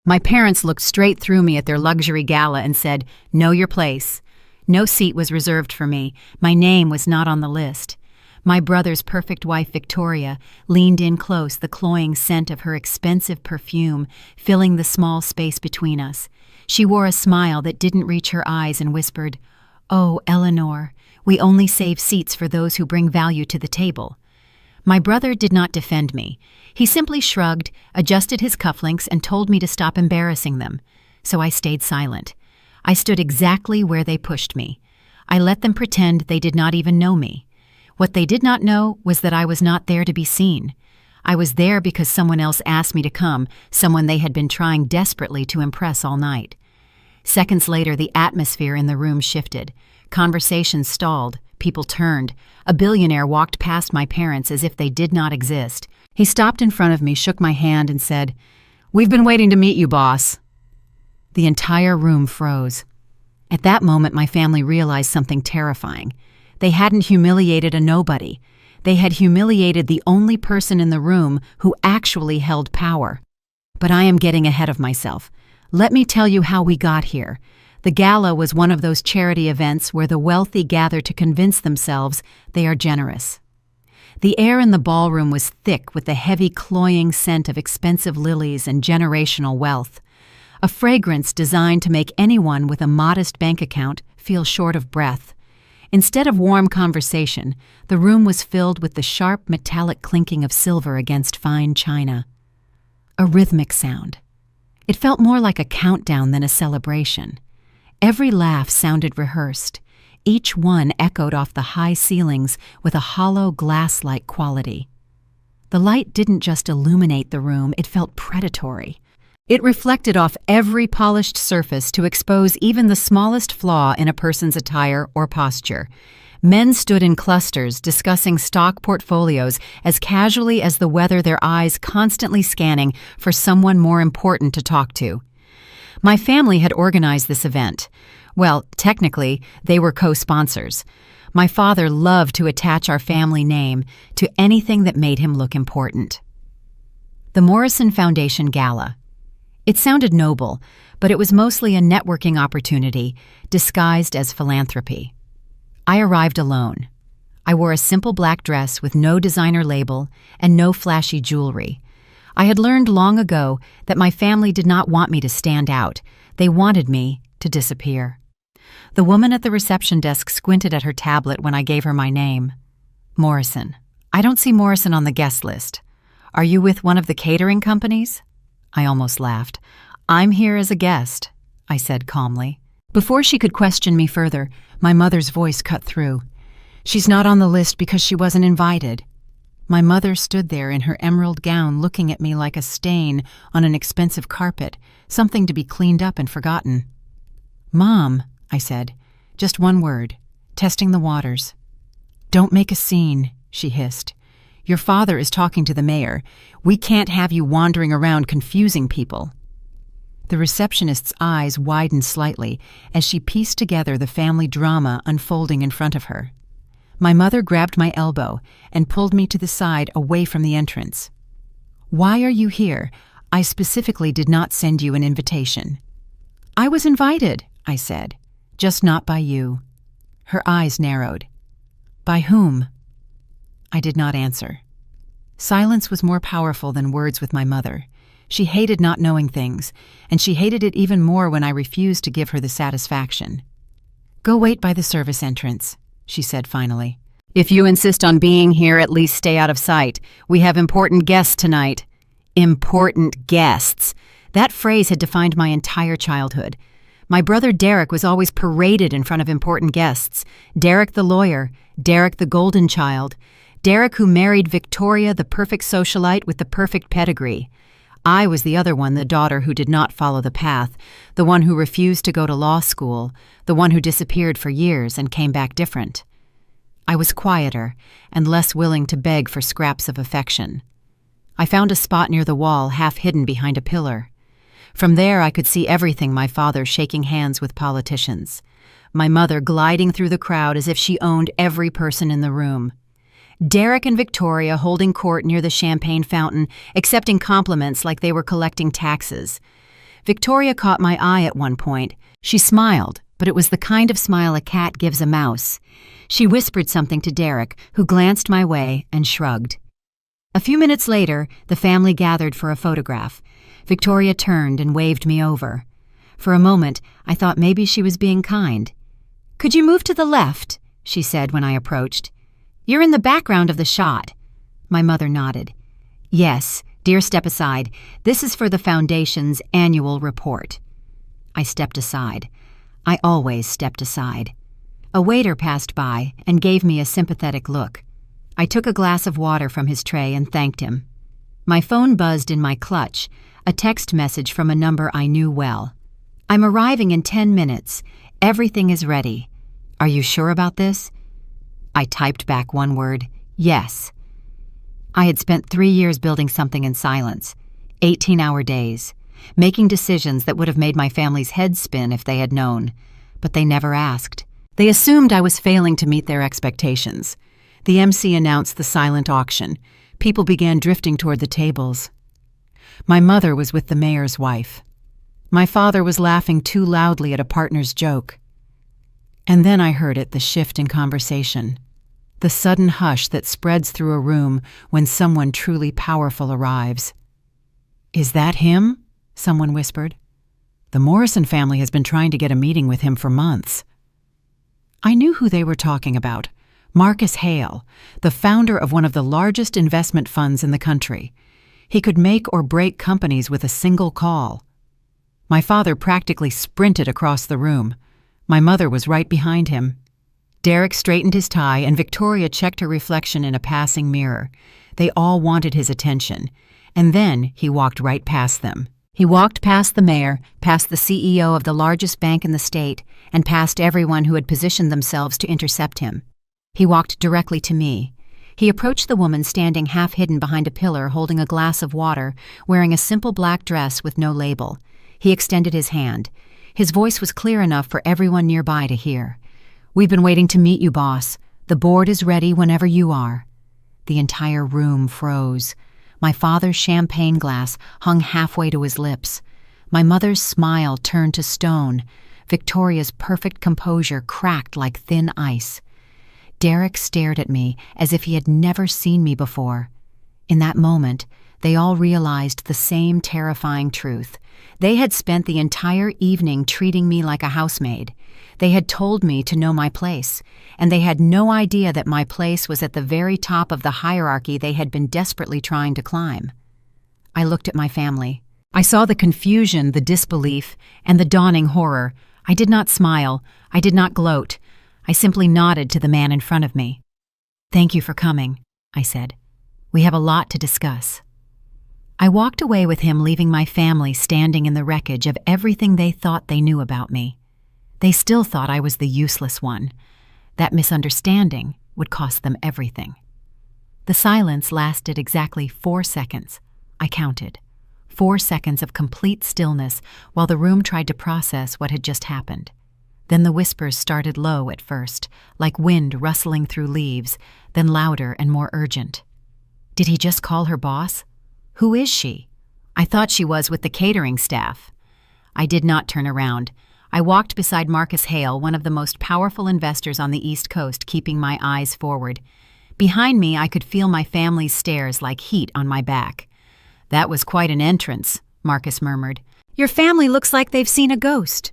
My parents looked straight through me at their luxury gala and said, "Know your place." No seat was reserved for me. My name was not on the list. My brother's perfect wife, Victoria, leaned in close, the cloying scent of her expensive perfume filling the small space between us. She wore a smile that didn't reach her eyes and whispered, "Oh, Eleanor, we only save seats for those who bring value to the table." My brother did not defend me. He simply shrugged, adjusted his cufflinks, and told me to stop embarrassing them. So I stayed silent. I stood exactly where they pushed me. I let them pretend they did not even know me. What they did not know was that I was not there to be seen. I was there because someone else asked me to come, someone they had been trying desperately to impress all night. Seconds later, the atmosphere in the room shifted. Conversations stalled. People turned. A billionaire walked past my parents as if they did not exist. He stopped in front of me, shook my hand, and said, "We've been waiting to meet you, boss." The entire room froze. At that moment, my family realized something terrifying. They hadn't humiliated a nobody. They had humiliated the only person in the room who actually held power. But I am getting ahead of myself. Let me tell you how we got here. The gala was one of those charity events where the wealthy gather to convince themselves they are generous. The air in the ballroom was thick with the heavy, cloying scent of expensive lilies and generational wealth, a fragrance designed to make anyone with a modest bank account feel short of breath. Instead of warm conversation, the room was filled with the sharp, metallic clinking of silver against fine china. A rhythmic sound. It felt more like a countdown than a celebration. Every laugh sounded rehearsed. Each one echoed off the high ceilings with a hollow, glass-like quality. The light didn't just illuminate the room, it felt predatory. It reflected off every polished surface to expose even the smallest flaw in a person's attire or posture. Men stood in clusters discussing stock portfolios as casually as the weather, their eyes constantly scanning for someone more important to talk to. My family had organized this event. Well, technically, they were co-sponsors. My father loved to attach our family name to anything that made him look important. The Morrison Foundation Gala. It sounded noble, but it was mostly a networking opportunity disguised as philanthropy. I arrived alone. I wore a simple black dress with no designer label and no flashy jewelry. I had learned long ago that my family did not want me to stand out. They wanted me to disappear. The woman at the reception desk squinted at her tablet when I gave her my name. Morrison. I don't see Morrison on the guest list. Are you with one of the catering companies? I almost laughed. I'm here as a guest, I said calmly. Before she could question me further, my mother's voice cut through. She's not on the list because she wasn't invited. My mother stood there in her emerald gown looking at me like a stain on an expensive carpet, something to be cleaned up and forgotten. Mom, I said, just one word, testing the waters. Don't make a scene, she hissed. Your father is talking to the mayor. We can't have you wandering around confusing people. The receptionist's eyes widened slightly as she pieced together the family drama unfolding in front of her. My mother grabbed my elbow and pulled me to the side away from the entrance. Why are you here? I specifically did not send you an invitation. I was invited, I said, just not by you. Her eyes narrowed. By whom? I did not answer. Silence was more powerful than words with my mother. She hated not knowing things, and she hated it even more when I refused to give her the satisfaction. Go wait by the service entrance, she said finally. If you insist on being here, at least stay out of sight. We have important guests tonight. Important guests. That phrase had defined my entire childhood. My brother Derek was always paraded in front of important guests. Derek the lawyer, Derek the golden child, Derek who married Victoria, the perfect socialite with the perfect pedigree. I was the other one, the daughter who did not follow the path, the one who refused to go to law school, the one who disappeared for years and came back different. I was quieter and less willing to beg for scraps of affection. I found a spot near the wall, half hidden behind a pillar. From there I could see everything: my father shaking hands with politicians, my mother gliding through the crowd as if she owned every person in the room, Derek and Victoria holding court near the champagne fountain, accepting compliments like they were collecting taxes, Victoria caught my eye at one point. She smiled, but it was the kind of smile a cat gives a mouse. She whispered something to Derek, who glanced my way and shrugged. A few minutes later, the family gathered for a photograph. Victoria turned and waved me over. For a moment, I thought maybe she was being kind. "Could you move to the left?" she said when I approached. "You're in the background of the shot." My mother nodded. "Yes, dear, step aside. This is for the Foundation's annual report." I stepped aside. I always stepped aside. A waiter passed by and gave me a sympathetic look. I took a glass of water from his tray and thanked him. My phone buzzed in my clutch, a text message from a number I knew well. "I'm arriving in 10 minutes. Everything is ready. Are you sure about this?" I typed back one word, "Yes." I had spent 3 years building something in silence, 18-hour days, making decisions that would have made my family's heads spin if they had known, but they never asked. They assumed I was failing to meet their expectations. The MC announced the silent auction. People began drifting toward the tables. My mother was with the mayor's wife. My father was laughing too loudly at a partner's joke. And then I heard it, the shift in conversation. The sudden hush that spreads through a room when someone truly powerful arrives. "Is that him?" someone whispered. "The Morrison family has been trying to get a meeting with him for months." I knew who they were talking about. Marcus Hale, the founder of one of the largest investment funds in the country. He could make or break companies with a single call. My father practically sprinted across the room. My mother was right behind him. Derek straightened his tie and Victoria checked her reflection in a passing mirror. They all wanted his attention. And then he walked right past them. He walked past the mayor, past the CEO of the largest bank in the state, and past everyone who had positioned themselves to intercept him. He walked directly to me. He approached the woman standing half hidden behind a pillar holding a glass of water, wearing a simple black dress with no label. He extended his hand. His voice was clear enough for everyone nearby to hear. "We've been waiting to meet you, boss. The board is ready whenever you are." The entire room froze. My father's champagne glass hung halfway to his lips. My mother's smile turned to stone. Victoria's perfect composure cracked like thin ice. Derek stared at me as if he had never seen me before. In that moment, they all realized the same terrifying truth. They had spent the entire evening treating me like a housemaid. They had told me to know my place, and they had no idea that my place was at the very top of the hierarchy they had been desperately trying to climb. I looked at my family. I saw the confusion, the disbelief, and the dawning horror. I did not smile. I did not gloat. I simply nodded to the man in front of me. "Thank you for coming," I said. "We have a lot to discuss." I walked away with him, leaving my family standing in the wreckage of everything they thought they knew about me. They still thought I was the useless one. That misunderstanding would cost them everything. The silence lasted exactly 4 seconds. I counted. 4 seconds of complete stillness while the room tried to process what had just happened. Then the whispers started low at first, like wind rustling through leaves, then louder and more urgent. Did he just call her boss? Who is she? I thought she was with the catering staff. I did not turn around. I walked beside Marcus Hale, one of the most powerful investors on the East Coast, keeping my eyes forward. Behind me, I could feel my family's stares like heat on my back. "That was quite an entrance," Marcus murmured. "Your family looks like they've seen a ghost."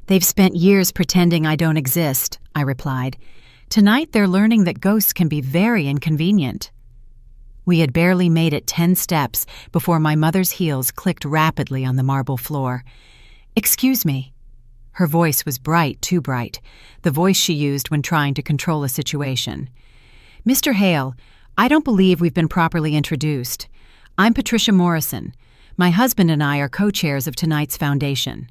"They've spent years pretending I don't exist," I replied. "Tonight they're learning that ghosts can be very inconvenient." We had barely made it 10 steps before my mother's heels clicked rapidly on the marble floor. "Excuse me." Her voice was bright, too bright, the voice she used when trying to control a situation. "Mr. Hale, I don't believe we've been properly introduced. I'm Patricia Morrison. My husband and I are co-chairs of tonight's foundation."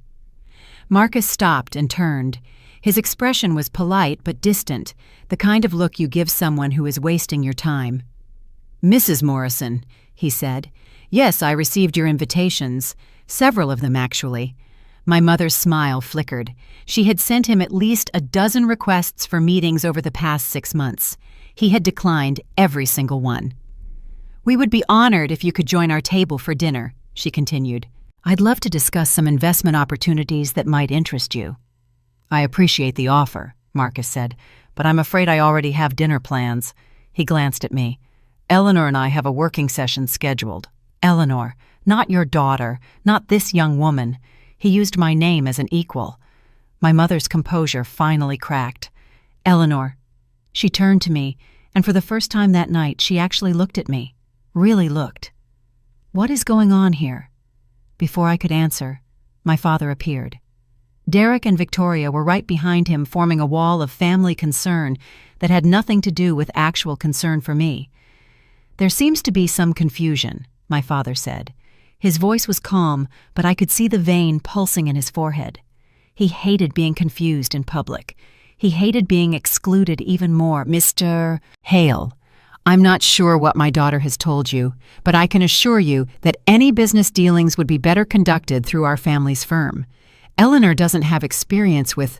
Marcus stopped and turned. His expression was polite but distant, the kind of look you give someone who is wasting your time. "Mrs. Morrison," he said. "Yes, I received your invitations. Several of them, actually." My mother's smile flickered. She had sent him at least a dozen requests for meetings over the past 6 months. He had declined every single one. "We would be honored if you could join our table for dinner," she continued. I'd love to discuss some investment opportunities that might interest you. I appreciate the offer, Marcus said, but I'm afraid I already have dinner plans. He glanced at me. Eleanor and I have a working session scheduled. Eleanor, not your daughter, not this young woman. He used my name as an equal. My mother's composure finally cracked. Eleanor. She turned to me, and for the first time that night she actually looked at me. Really looked. What is going on here? Before I could answer, my father appeared. Derek and Victoria were right behind him, forming a wall of family concern that had nothing to do with actual concern for me. There seems to be some confusion, my father said. His voice was calm, but I could see the vein pulsing in his forehead. He hated being confused in public. He hated being excluded even more. Mr. Hale, I'm not sure what my daughter has told you, but I can assure you that any business dealings would be better conducted through our family's firm. Eleanor doesn't have experience with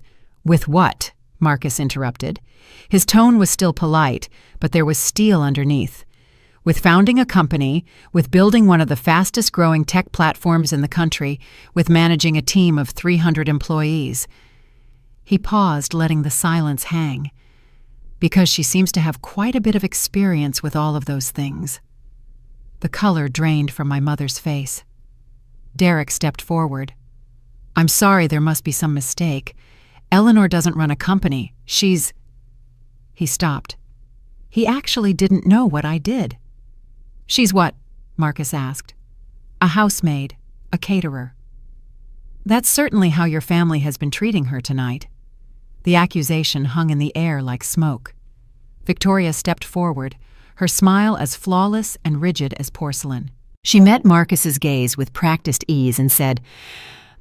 what? Marcus interrupted. His tone was still polite, but there was steel underneath. With founding a company, with building one of the fastest-growing tech platforms in the country, with managing a team of 300 employees. He paused, letting the silence hang. Because she seems to have quite a bit of experience with all of those things. The color drained from my mother's face. Derek stepped forward. I'm sorry, there must be some mistake. Eleanor doesn't run a company. She's... He stopped. He actually didn't know what I did. She's what? Marcus asked. A housemaid, a caterer. That's certainly how your family has been treating her tonight. The accusation hung in the air like smoke. Victoria stepped forward, her smile as flawless and rigid as porcelain. She met Marcus's gaze with practiced ease and said,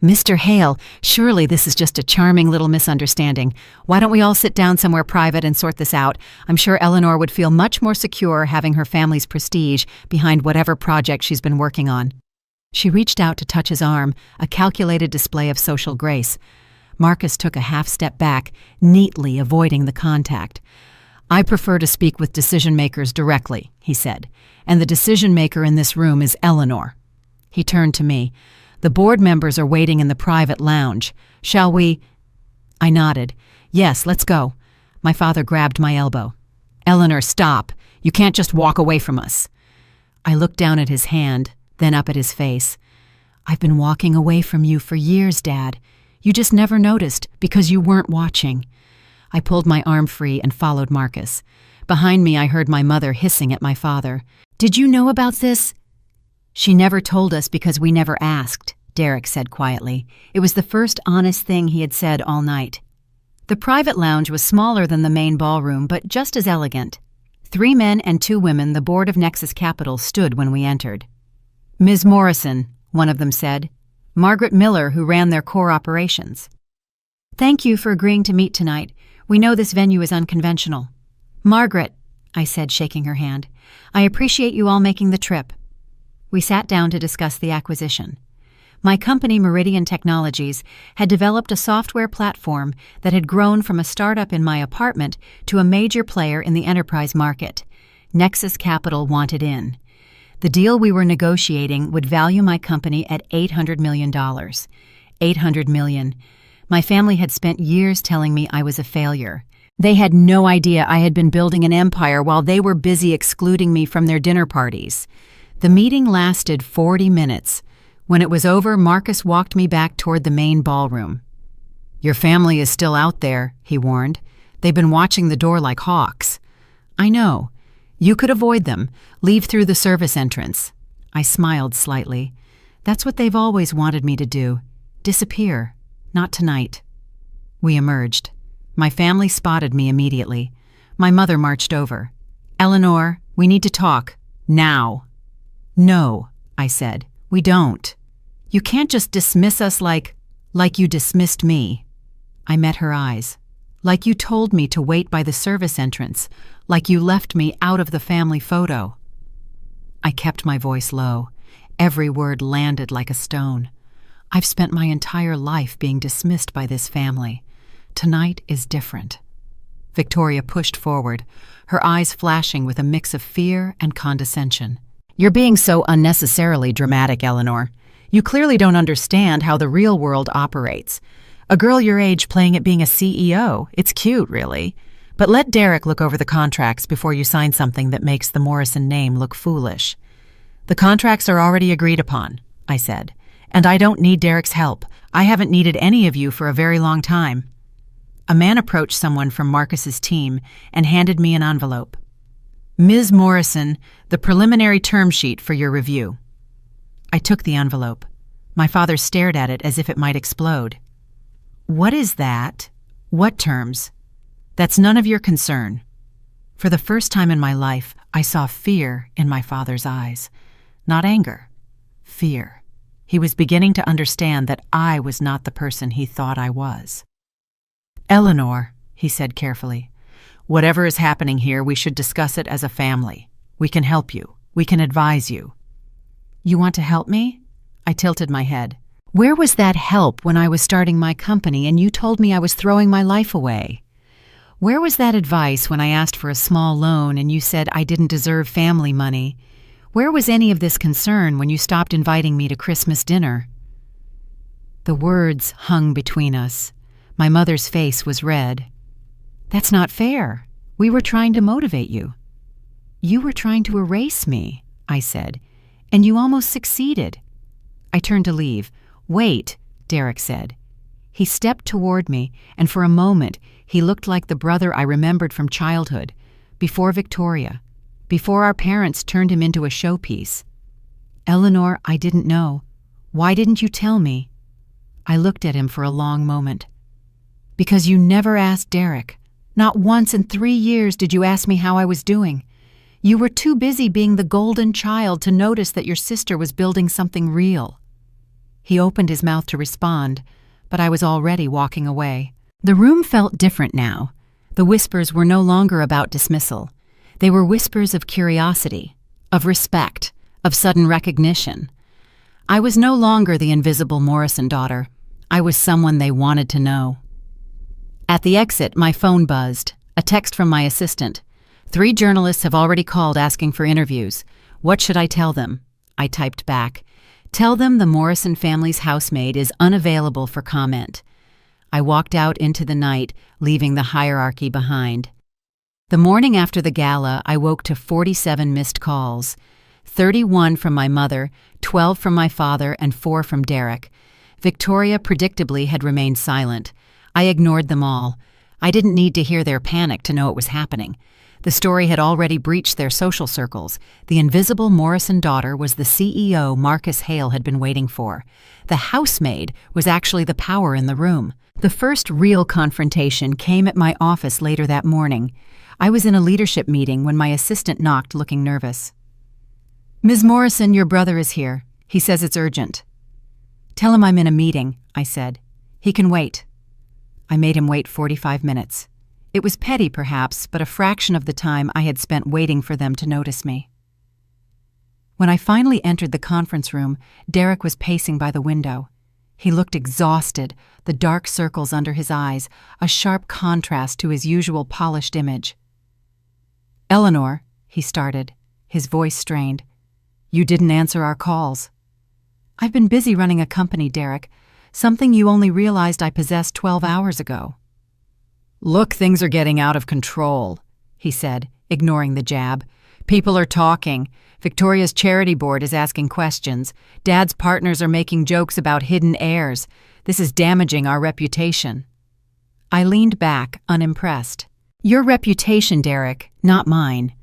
Mr. Hale, surely this is just a charming little misunderstanding. Why don't we all sit down somewhere private and sort this out? I'm sure Eleanor would feel much more secure having her family's prestige behind whatever project she's been working on. She reached out to touch his arm, a calculated display of social grace. Marcus took a half step back, neatly avoiding the contact. I prefer to speak with decision-makers directly, he said, and the decision-maker in this room is Eleanor. He turned to me. The board members are waiting in the private lounge. Shall we? I nodded. Yes, let's go. My father grabbed my elbow. Eleanor, stop. You can't just walk away from us. I looked down at his hand, then up at his face. I've been walking away from you for years, Dad. You just never noticed because you weren't watching. I pulled my arm free and followed Marcus. Behind me, I heard my mother hissing at my father. Did you know about this? She never told us because we never asked, Derek said quietly. It was the first honest thing he had said all night. The private lounge was smaller than the main ballroom, but just as elegant. 3 men and 2 women, the board of Nexus Capital, stood when we entered. Ms. Morrison, one of them said. Margaret Miller, who ran their core operations. Thank you for agreeing to meet tonight. We know this venue is unconventional. Margaret, I said, shaking her hand, I appreciate you all making the trip. We sat down to discuss the acquisition. My company, Meridian Technologies, had developed a software platform that had grown from a startup in my apartment to a major player in the enterprise market. Nexus Capital wanted in. The deal we were negotiating would value my company at $800 million. $800 million. My family had spent years telling me I was a failure. They had no idea I had been building an empire while they were busy excluding me from their dinner parties. The meeting lasted 40 minutes. When it was over, Marcus walked me back toward the main ballroom. Your family is still out there, he warned. They've been watching the door like hawks. I know. You could avoid them. Leave through the service entrance. I smiled slightly. That's what they've always wanted me to do. Disappear. Not tonight. We emerged. My family spotted me immediately. My mother marched over. Eleanor, we need to talk. Now. No, I said. We don't. You can't just dismiss us like you dismissed me. I met her eyes. Like you told me to wait by the service entrance. Like you left me out of the family photo. I kept my voice low. Every word landed like a stone. I've spent my entire life being dismissed by this family. Tonight is different. Victoria pushed forward, her eyes flashing with a mix of fear and condescension. You're being so unnecessarily dramatic, Eleanor. You clearly don't understand how the real world operates. A girl your age playing at being a CEO, it's cute, really. But let Derek look over the contracts before you sign something that makes the Morrison name look foolish. The contracts are already agreed upon, I said, and I don't need Derek's help. I haven't needed any of you for a very long time. A man approached someone from Marcus's team and handed me an envelope. Ms. Morrison, the preliminary term sheet for your review. I took the envelope. My father stared at it as if it might explode. What is that? What terms? That's none of your concern. For the first time in my life, I saw fear in my father's eyes. Not anger, fear. He was beginning to understand that I was not the person he thought I was. Eleanor, he said carefully, whatever is happening here, we should discuss it as a family. We can help you. We can advise you. You want to help me? I tilted my head. Where was that help when I was starting my company and you told me I was throwing my life away? Where was that advice when I asked for a small loan and you said I didn't deserve family money? Where was any of this concern when you stopped inviting me to Christmas dinner? The words hung between us. My mother's face was red. That's not fair. We were trying to motivate you. You were trying to erase me, I said, and you almost succeeded. I turned to leave. Wait, Derek said. He stepped toward me, and for a moment, he looked like the brother I remembered from childhood, before Victoria, before our parents turned him into a showpiece. Eleanor, I didn't know. Why didn't you tell me? I looked at him for a long moment. Because you never asked Derek. Not once in 3 years did you ask me how I was doing. You were too busy being the golden child to notice that your sister was building something real. He opened his mouth to respond, but I was already walking away. The room felt different now. The whispers were no longer about dismissal. They were whispers of curiosity, of respect, of sudden recognition. I was no longer the invisible Morrison daughter. I was someone they wanted to know. At the exit, my phone buzzed. A text from my assistant. 3 journalists have already called asking for interviews. What should I tell them? I typed back. Tell them the Morrison family's housemaid is unavailable for comment. I walked out into the night, leaving the hierarchy behind. The morning after the gala, I woke to 47 missed calls. 31 from my mother, 12 from my father, and 4 from Derek. Victoria predictably had remained silent. I ignored them all. I didn't need to hear their panic to know it was happening. The story had already breached their social circles. The invisible Morrison daughter was the CEO Marcus Hale had been waiting for. The housemaid was actually the power in the room. The first real confrontation came at my office later that morning. I was in a leadership meeting when my assistant knocked, looking nervous. Ms. Morrison, your brother is here. He says it's urgent. Tell him I'm in a meeting, I said. He can wait. I made him wait 45 minutes. It was petty, perhaps, but a fraction of the time I had spent waiting for them to notice me. When I finally entered the conference room, Derek was pacing by the window. He looked exhausted, the dark circles under his eyes, a sharp contrast to his usual polished image. Eleanor, he started, his voice strained. You didn't answer our calls. I've been busy running a company, Derek, something you only realized I possessed 12 hours ago. Look, things are getting out of control, he said, ignoring the jab. People are talking. Victoria's charity board is asking questions. Dad's partners are making jokes about hidden heirs. This is damaging our reputation. I leaned back, unimpressed. Your reputation, Derek, not mine.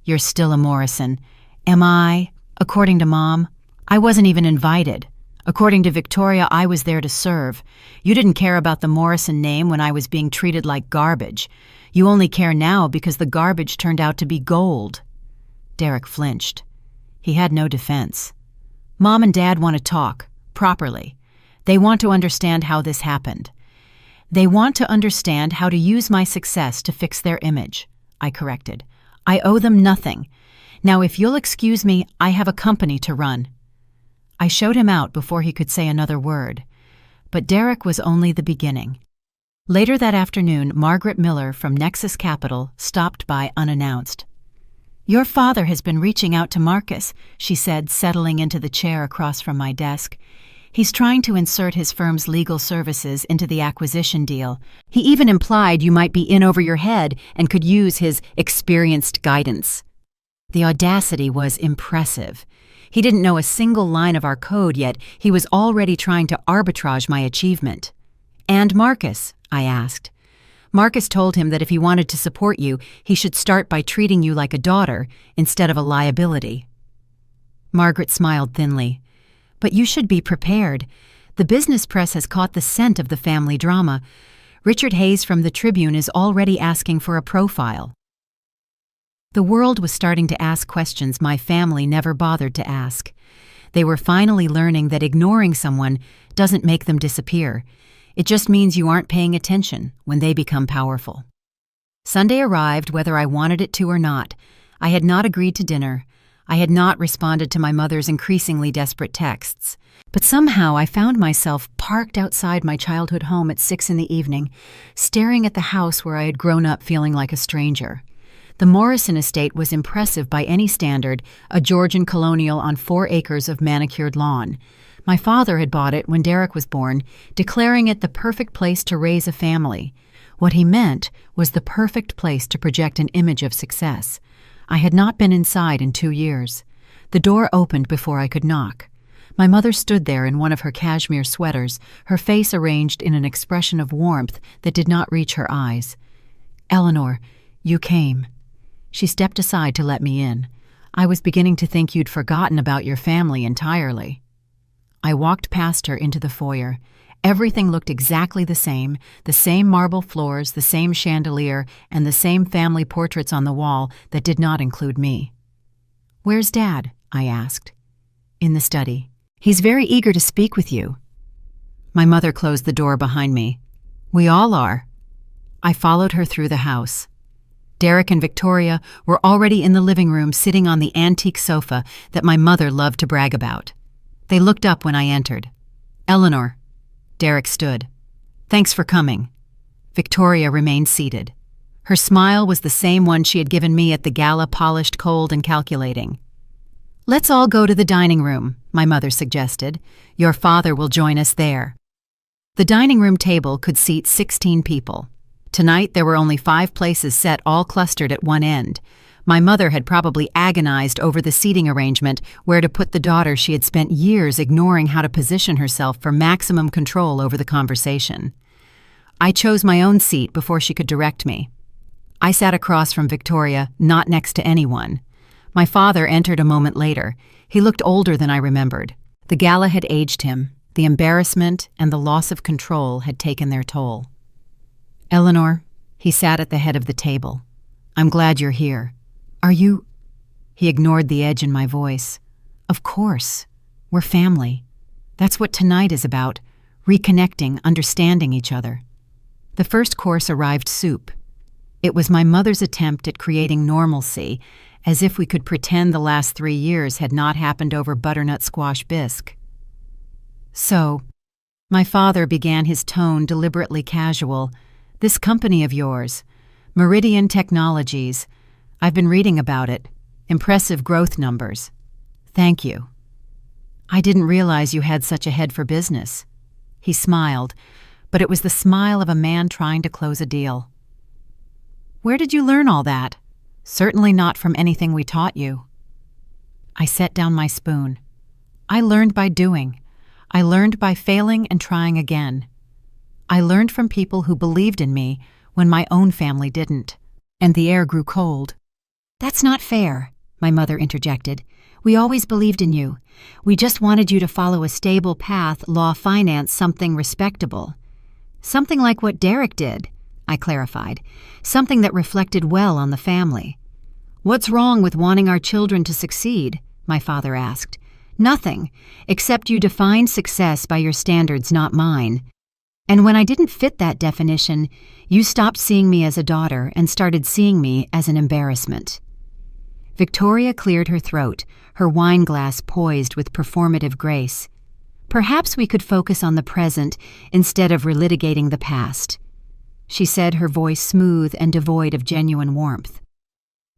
You're still a Morrison. Am I? According to Mom, I wasn't even invited. According to Victoria, I was there to serve. You didn't care about the Morrison name when I was being treated like garbage. You only care now because the garbage turned out to be gold. Derek flinched. He had no defense. Mom and Dad want to talk, properly. They want to understand how this happened. They want to understand how to use my success to fix their image, I corrected. I owe them nothing. Now, if you'll excuse me, I have a company to run. I showed him out before he could say another word. But Derek was only the beginning. Later that afternoon, Margaret Miller from Nexus Capital stopped by unannounced. "Your father has been reaching out to Marcus," she said, settling into the chair across from my desk. "He's trying to insert his firm's legal services into the acquisition deal. He even implied you might be in over your head and could use his experienced guidance." The audacity was impressive. He didn't know a single line of our code, yet he was already trying to arbitrage my achievement. "And Marcus?" I asked. "Marcus told him that if he wanted to support you, he should start by treating you like a daughter instead of a liability." Margaret smiled thinly. "But you should be prepared. The business press has caught the scent of the family drama. Richard Hayes from the Tribune is already asking for a profile." The world was starting to ask questions my family never bothered to ask. They were finally learning that ignoring someone doesn't make them disappear. It just means you aren't paying attention when they become powerful. Sunday arrived whether I wanted it to or not. I had not agreed to dinner. I had not responded to my mother's increasingly desperate texts. But somehow I found myself parked outside my childhood home at 6 p.m, staring at the house where I had grown up feeling like a stranger. The Morrison estate was impressive by any standard, a Georgian colonial on 4 acres of manicured lawn. My father had bought it when Derek was born, declaring it the perfect place to raise a family. What he meant was the perfect place to project an image of success. I had not been inside in 2 years. The door opened before I could knock. My mother stood there in one of her cashmere sweaters, her face arranged in an expression of warmth that did not reach her eyes. "Eleanor, you came." She stepped aside to let me in. "I was beginning to think you'd forgotten about your family entirely." I walked past her into the foyer. Everything looked exactly the same marble floors, the same chandelier, and the same family portraits on the wall that did not include me. "Where's Dad?" I asked. "In the study. He's very eager to speak with you." My mother closed the door behind me. "We all are." I followed her through the house. Derek and Victoria were already in the living room sitting on the antique sofa that my mother loved to brag about. They looked up when I entered. "Eleanor." Derek stood. "Thanks for coming." Victoria remained seated. Her smile was the same one she had given me at the Gala, polished, cold, and calculating. "Let's all go to the dining room," my mother suggested. "Your father will join us there." The dining room table could seat 16 people. Tonight there were only 5 places set, all clustered at one end. My mother had probably agonized over the seating arrangement, where to put the daughter she had spent years ignoring how to position herself for maximum control over the conversation. I chose my own seat before she could direct me. I sat across from Victoria, not next to anyone. My father entered a moment later. He looked older than I remembered. The Gala had aged him. The embarrassment and the loss of control had taken their toll. "Eleanor," he sat at the head of the table. "I'm glad you're here. Are you—" He ignored the edge in my voice. "Of course. We're family. That's what tonight is about, reconnecting, understanding each other." The first course arrived soup. It was my mother's attempt at creating normalcy, as if we could pretend the last 3 years had not happened over butternut squash bisque. "So," my father began, his tone deliberately casual, "this company of yours, Meridian Technologies, I've been reading about it. Impressive growth numbers. Thank you. I didn't realize you had such a head for business." He smiled, but it was the smile of a man trying to close a deal. "Where did you learn all that?" "Certainly not from anything we taught you." I set down my spoon. I learned by doing. I learned by failing and trying again. I learned from people who believed in me when my own family didn't. And the air grew cold. "That's not fair," my mother interjected. "We always believed in you. We just wanted you to follow a stable path, law, finance, something respectable." "Something like what Derek did," I clarified. "Something that reflected well on the family." "What's wrong with wanting our children to succeed?" my father asked. "Nothing, except you defined success by your standards, not mine. And when I didn't fit that definition, you stopped seeing me as a daughter and started seeing me as an embarrassment." Victoria cleared her throat, her wine glass poised with performative grace. "Perhaps we could focus on the present instead of relitigating the past," she said, her voice smooth and devoid of genuine warmth.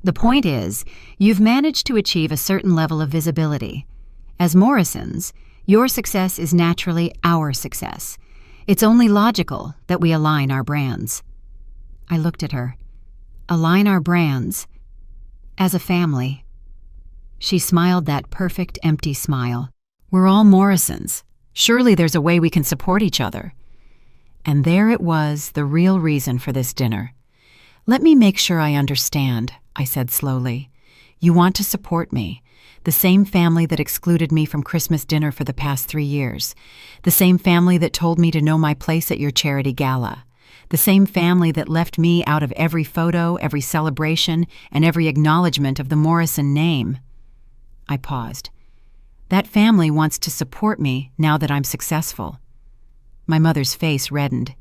The point is, you've managed to achieve a certain level of visibility. As Morrisons, your success is naturally our success. It's only logical that we align our brands." I looked at her. Align our brands? As a family. She smiled that perfect, empty smile. "We're all Morrisons. Surely there's a way we can support each other." And there it was, the real reason for this dinner. "Let me make sure I understand," I said slowly. "You want to support me. The same family that excluded me from Christmas dinner for the past 3 years. The same family that told me to know my place at your charity gala. The same family that left me out of every photo, every celebration, and every acknowledgement of the Morrison name." I paused. "That family wants to support me now that I'm successful." My mother's face reddened.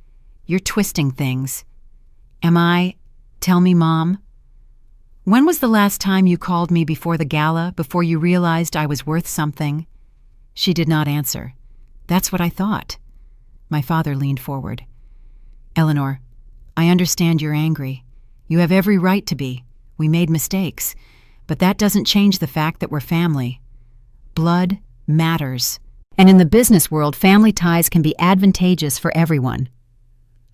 "You're twisting things." "Am I? Tell me, Mom." "When was the last time you called me before the gala, before you realized I was worth something?" She did not answer. "That's what I thought." My father leaned forward. "Eleanor, I understand you're angry. You have every right to be. We made mistakes. But that doesn't change the fact that we're family. Blood matters. And in the business world, family ties can be advantageous for everyone."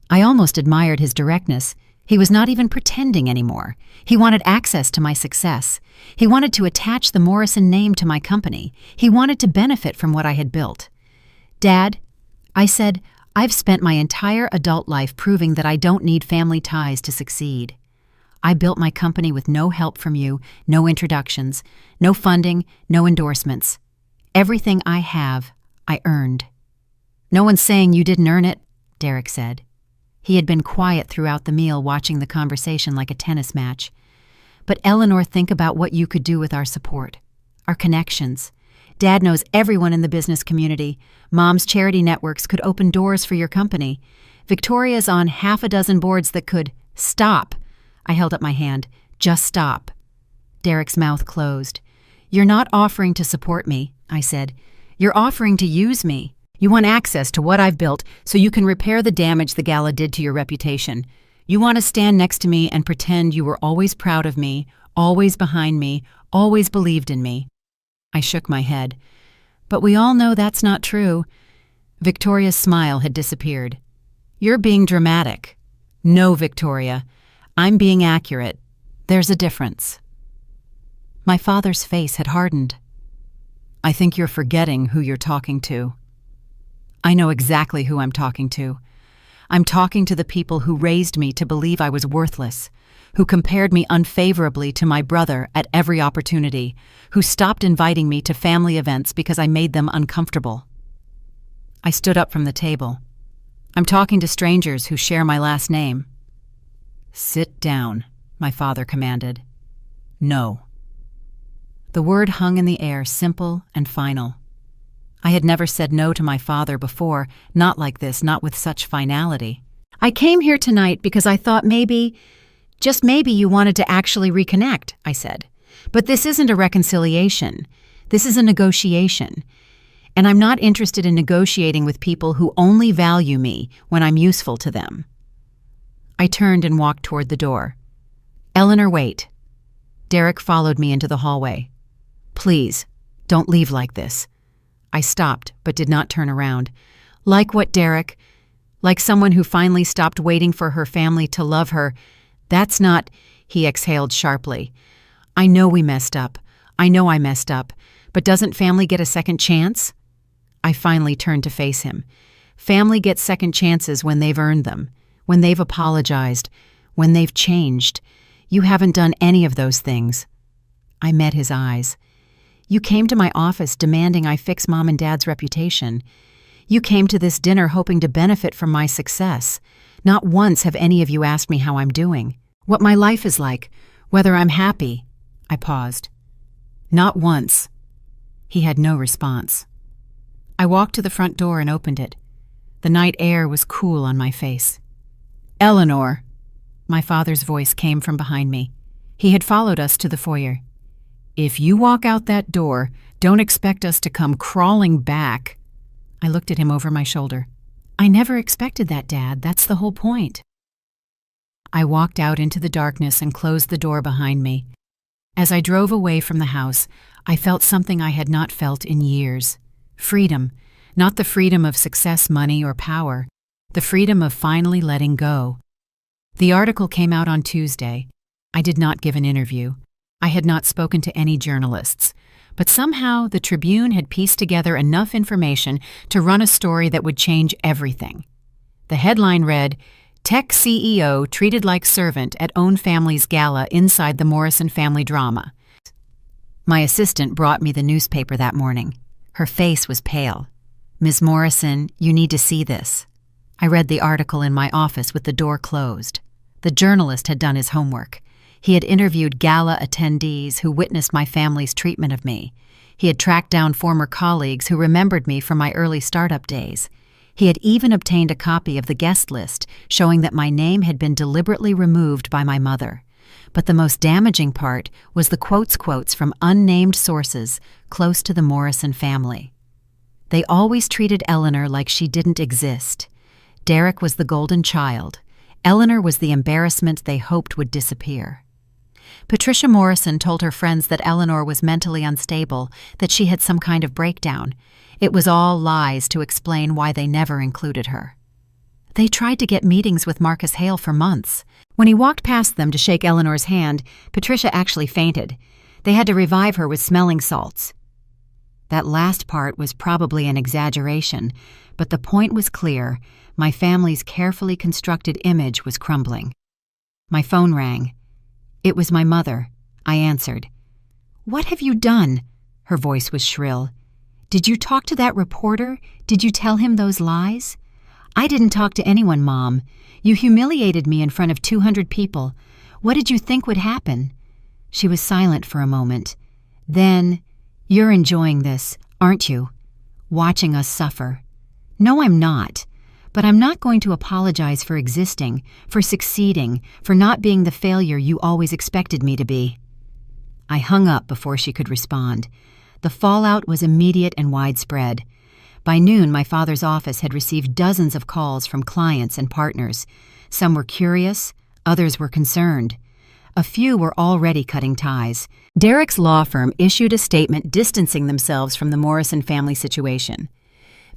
I almost admired his directness. He was not even pretending anymore. He wanted access to my success. He wanted to attach the Morrison name to my company. He wanted to benefit from what I had built. "Dad," I said, "I've spent my entire adult life proving that I don't need family ties to succeed. I built my company with no help from you, no introductions, no funding, no endorsements. Everything I have, I earned." "No one's saying you didn't earn it," Derek said. He had been quiet throughout the meal, watching the conversation like a tennis match. "But Eleanor, think about what you could do with our support, our connections. Dad knows everyone in the business community. Mom's charity networks could open doors for your company. Victoria's on half a dozen boards that could—" "Stop!" I held up my hand. "Just stop." Derek's mouth closed. "You're not offering to support me," I said. "You're offering to use me. You want access to what I've built so you can repair the damage the gala did to your reputation. You want to stand next to me and pretend you were always proud of me, always behind me, always believed in me." I shook my head. "But we all know that's not true." Victoria's smile had disappeared. "You're being dramatic." "No, Victoria. I'm being accurate. There's a difference." My father's face had hardened. "I think you're forgetting who you're talking to." "I know exactly who I'm talking to. I'm talking to the people who raised me to believe I was worthless, who compared me unfavorably to my brother at every opportunity, who stopped inviting me to family events because I made them uncomfortable." I stood up from the table. "I'm talking to strangers who share my last name." "Sit down," my father commanded. "No." The word hung in the air, simple and final. I had never said no to my father before, not like this, not with such finality. "I came here tonight because I thought maybe, just maybe you wanted to actually reconnect," I said. "But this isn't a reconciliation. This is a negotiation. And I'm not interested in negotiating with people who only value me when I'm useful to them." I turned and walked toward the door. "Eleanor, wait." Derek followed me into the hallway. "Please, don't leave like this." I stopped, but did not turn around. "Like what, Derek? Like someone who finally stopped waiting for her family to love her. That's not—" He exhaled sharply. "I know we messed up. I know I messed up. But doesn't family get a second chance?" I finally turned to face him. Family gets second chances when they've earned them, when they've apologized, when they've changed. You haven't done any of those things. I met his eyes. You came to my office demanding I fix Mom and Dad's reputation. You came to this dinner hoping to benefit from my success. Not once have any of you asked me how I'm doing, what my life is like, whether I'm happy. I paused. Not once. He had no response. I walked to the front door and opened it. The night air was cool on my face. "Eleanor!" My father's voice came from behind me. He had followed us to the foyer. "If you walk out that door, don't expect us to come crawling back." I looked at him over my shoulder. "I never expected that, Dad. That's the whole point." I walked out into the darkness and closed the door behind me. As I drove away from the house, I felt something I had not felt in years. Freedom, not the freedom of success, money, or power, the freedom of finally letting go. The article came out on Tuesday. I did not give an interview. I had not spoken to any journalists. But somehow the Tribune had pieced together enough information to run a story that would change everything. The headline read, "Tech CEO treated like servant at own family's gala inside the Morrison family drama." My assistant brought me the newspaper that morning. Her face was pale. "Ms. Morrison, you need to see this." I read the article in my office with the door closed. The journalist had done his homework. He had interviewed gala attendees who witnessed my family's treatment of me. He had tracked down former colleagues who remembered me from my early startup days. He had even obtained a copy of the guest list showing that my name had been deliberately removed by my mother. But the most damaging part was the quotes from unnamed sources close to the Morrison family. They always treated Eleanor like she didn't exist. Derek was the golden child. Eleanor was the embarrassment they hoped would disappear. Patricia Morrison told her friends that Eleanor was mentally unstable, that she had some kind of breakdown. It was all lies to explain why they never included her. They tried to get meetings with Marcus Hale for months. When he walked past them to shake Eleanor's hand, Patricia actually fainted. They had to revive her with smelling salts. That last part was probably an exaggeration, but the point was clear. My family's carefully constructed image was crumbling. My phone rang. It was my mother. I answered. "What have you done?" Her voice was shrill. "Did you talk to that reporter? Did you tell him those lies?" "I didn't talk to anyone, Mom. You humiliated me in front of 200 people. What did you think would happen?" She was silent for a moment. Then, "You're enjoying this, aren't you? Watching us suffer." "No, I'm not. But I'm not going to apologize for existing, for succeeding, for not being the failure you always expected me to be." I hung up before she could respond. The fallout was immediate and widespread. By noon, my father's office had received dozens of calls from clients and partners. Some were curious, others were concerned. A few were already cutting ties. Derek's law firm issued a statement distancing themselves from the Morrison family situation.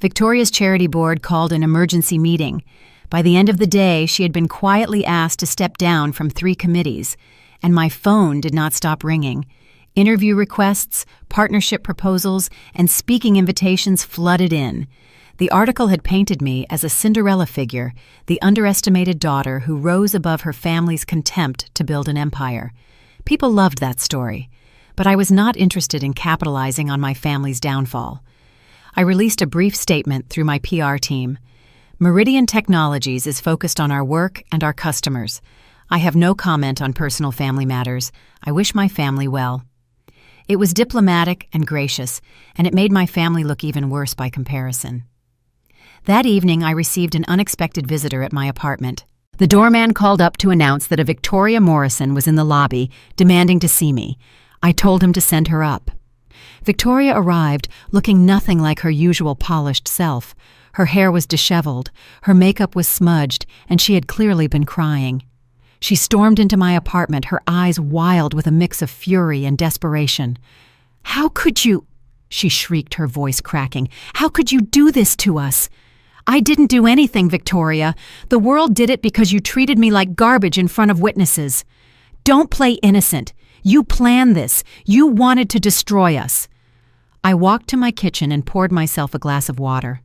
Victoria's charity board called an emergency meeting. By the end of the day, she had been quietly asked to step down from 3 committees, and my phone did not stop ringing. Interview requests, partnership proposals, and speaking invitations flooded in. The article had painted me as a Cinderella figure, the underestimated daughter who rose above her family's contempt to build an empire. People loved that story, but I was not interested in capitalizing on my family's downfall. I released a brief statement through my PR team. Meridian Technologies is focused on our work and our customers. I have no comment on personal family matters. I wish my family well. It was diplomatic and gracious, and it made my family look even worse by comparison. That evening, I received an unexpected visitor at my apartment. The doorman called up to announce that a Victoria Morrison was in the lobby, demanding to see me. I told him to send her up. Victoria arrived, looking nothing like her usual polished self. Her hair was disheveled, her makeup was smudged, and she had clearly been crying. She stormed into my apartment, her eyes wild with a mix of fury and desperation. "How could you?" she shrieked, her voice cracking. "How could you do this to us?" "I didn't do anything, Victoria. The world did it because you treated me like garbage in front of witnesses. Don't play innocent. You planned this. You wanted to destroy us." I walked to my kitchen and poured myself a glass of water.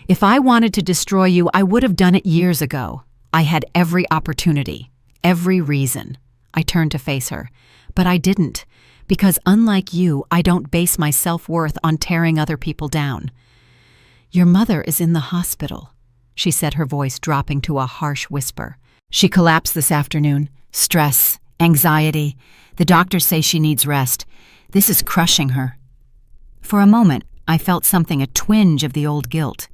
"If I wanted to destroy you, I would have done it years ago. I had every opportunity, every reason." I turned to face her. "But I didn't, because unlike you, I don't base my self-worth on tearing other people down." "Your mother is in the hospital," she said, her voice dropping to a harsh whisper. "She collapsed this afternoon. Stress, anxiety. The doctors say she needs rest. This is crushing her." For a moment, I felt something, a twinge of the old guilt.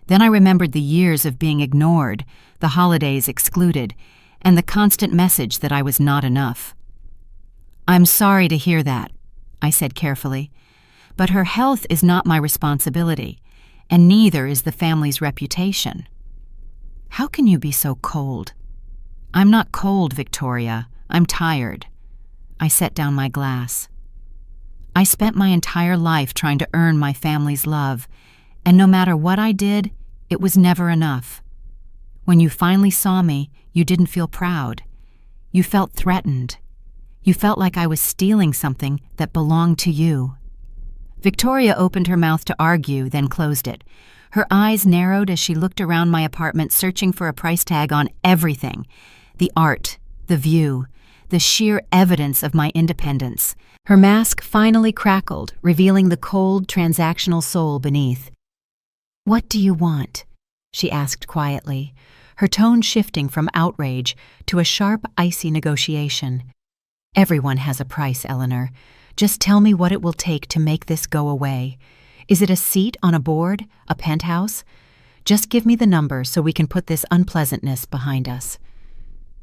Then I remembered the years of being ignored, the holidays excluded, and the constant message that I was not enough. "I'm sorry to hear that," I said carefully, "but her health is not my responsibility, and neither is the family's reputation." "How can you be so cold?" "I'm not cold, Victoria. I'm tired." I set down my glass. I spent my entire life trying to earn my family's love, and no matter what I did, it was never enough. When you finally saw me, you didn't feel proud. You felt threatened. You felt like I was stealing something that belonged to you. Victoria opened her mouth to argue, then closed it. Her eyes narrowed as she looked around my apartment, searching for a price tag on everything: the art, the view, the sheer evidence of my independence. Her mask finally crackled, revealing the cold, transactional soul beneath. "What do you want?" she asked quietly, her tone shifting from outrage to a sharp, icy negotiation. "Everyone has a price, Eleanor. Just tell me what it will take to make this go away. Is it a seat on a board, a penthouse? Just give me the number so we can put this unpleasantness behind us."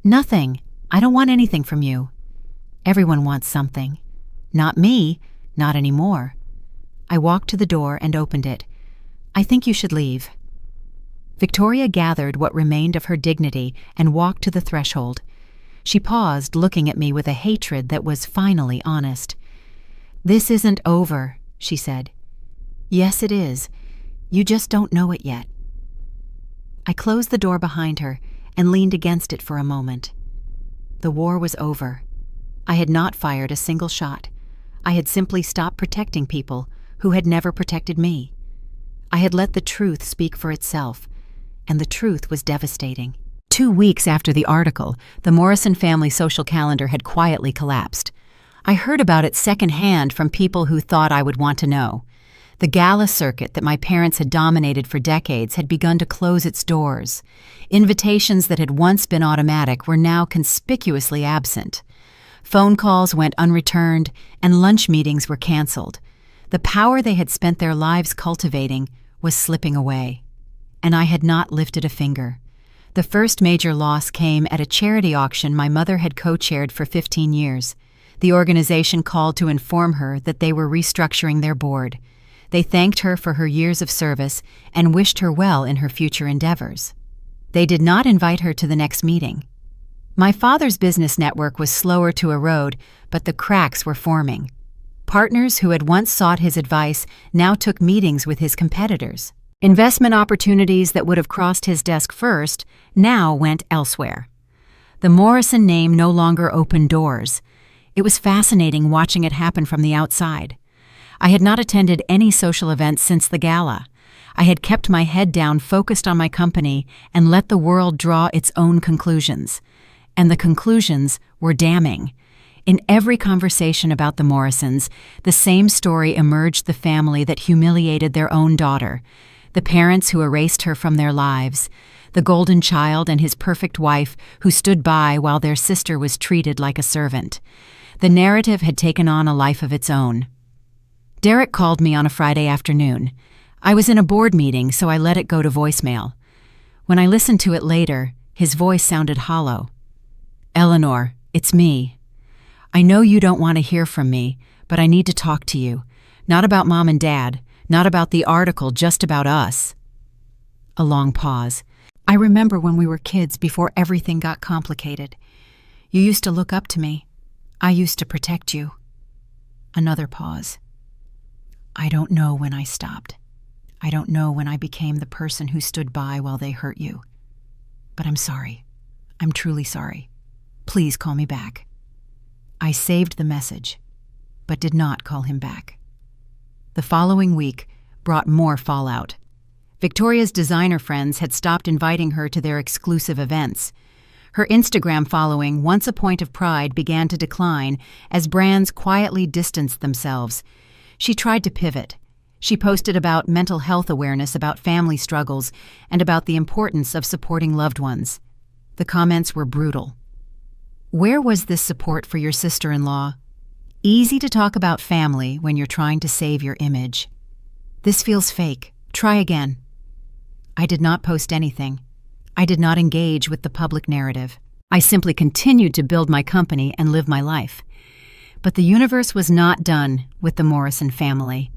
"Nothing. I don't want anything from you." "Everyone wants something." "Not me. Not anymore." I walked to the door and opened it. "I think you should leave." Victoria gathered what remained of her dignity and walked to the threshold. She paused, looking at me with a hatred that was finally honest. "This isn't over," she said. "Yes, it is. You just don't know it yet." I closed the door behind her and leaned against it for a moment. The war was over. I had not fired a single shot. I had simply stopped protecting people who had never protected me. I had let the truth speak for itself, and the truth was devastating. 2 weeks after the article, the Morrison family social calendar had quietly collapsed. I heard about it secondhand from people who thought I would want to know. The gala circuit that my parents had dominated for decades had begun to close its doors. Invitations that had once been automatic were now conspicuously absent. Phone calls went unreturned, and lunch meetings were canceled. The power they had spent their lives cultivating was slipping away. And I had not lifted a finger. The first major loss came at a charity auction my mother had co-chaired for 15 years. The organization called to inform her that they were restructuring their board. They thanked her for her years of service and wished her well in her future endeavors. They did not invite her to the next meeting. My father's business network was slower to erode, but the cracks were forming. Partners who had once sought his advice now took meetings with his competitors. Investment opportunities that would have crossed his desk first now went elsewhere. The Morrison name no longer opened doors. It was fascinating watching it happen from the outside. I had not attended any social events since the gala. I had kept my head down, focused on my company, and let the world draw its own conclusions. And the conclusions were damning. In every conversation about the Morrisons, the same story emerged: the family that humiliated their own daughter, the parents who erased her from their lives, the golden child and his perfect wife who stood by while their sister was treated like a servant. The narrative had taken on a life of its own. Derek called me on a Friday afternoon. I was in a board meeting, so I let it go to voicemail. When I listened to it later, his voice sounded hollow. "Eleanor, it's me. I know you don't want to hear from me, but I need to talk to you. Not about Mom and Dad, not about the article, just about us." A long pause. "I remember when we were kids, before everything got complicated. You used to look up to me. I used to protect you." Another pause. "I don't know when I stopped. I don't know when I became the person who stood by while they hurt you. But I'm sorry. I'm truly sorry. Please call me back." I saved the message, but did not call him back. The following week brought more fallout. Victoria's designer friends had stopped inviting her to their exclusive events. Her Instagram following, once a point of pride, began to decline as brands quietly distanced themselves. She tried to pivot. She posted about mental health awareness, about family struggles, and about the importance of supporting loved ones. The comments were brutal. "Where was this support for your sister-in-law? Easy to talk about family when you're trying to save your image. This feels fake. Try again." I did not post anything. I did not engage with the public narrative. I simply continued to build my company and live my life. But the universe was not done with the Morrison family.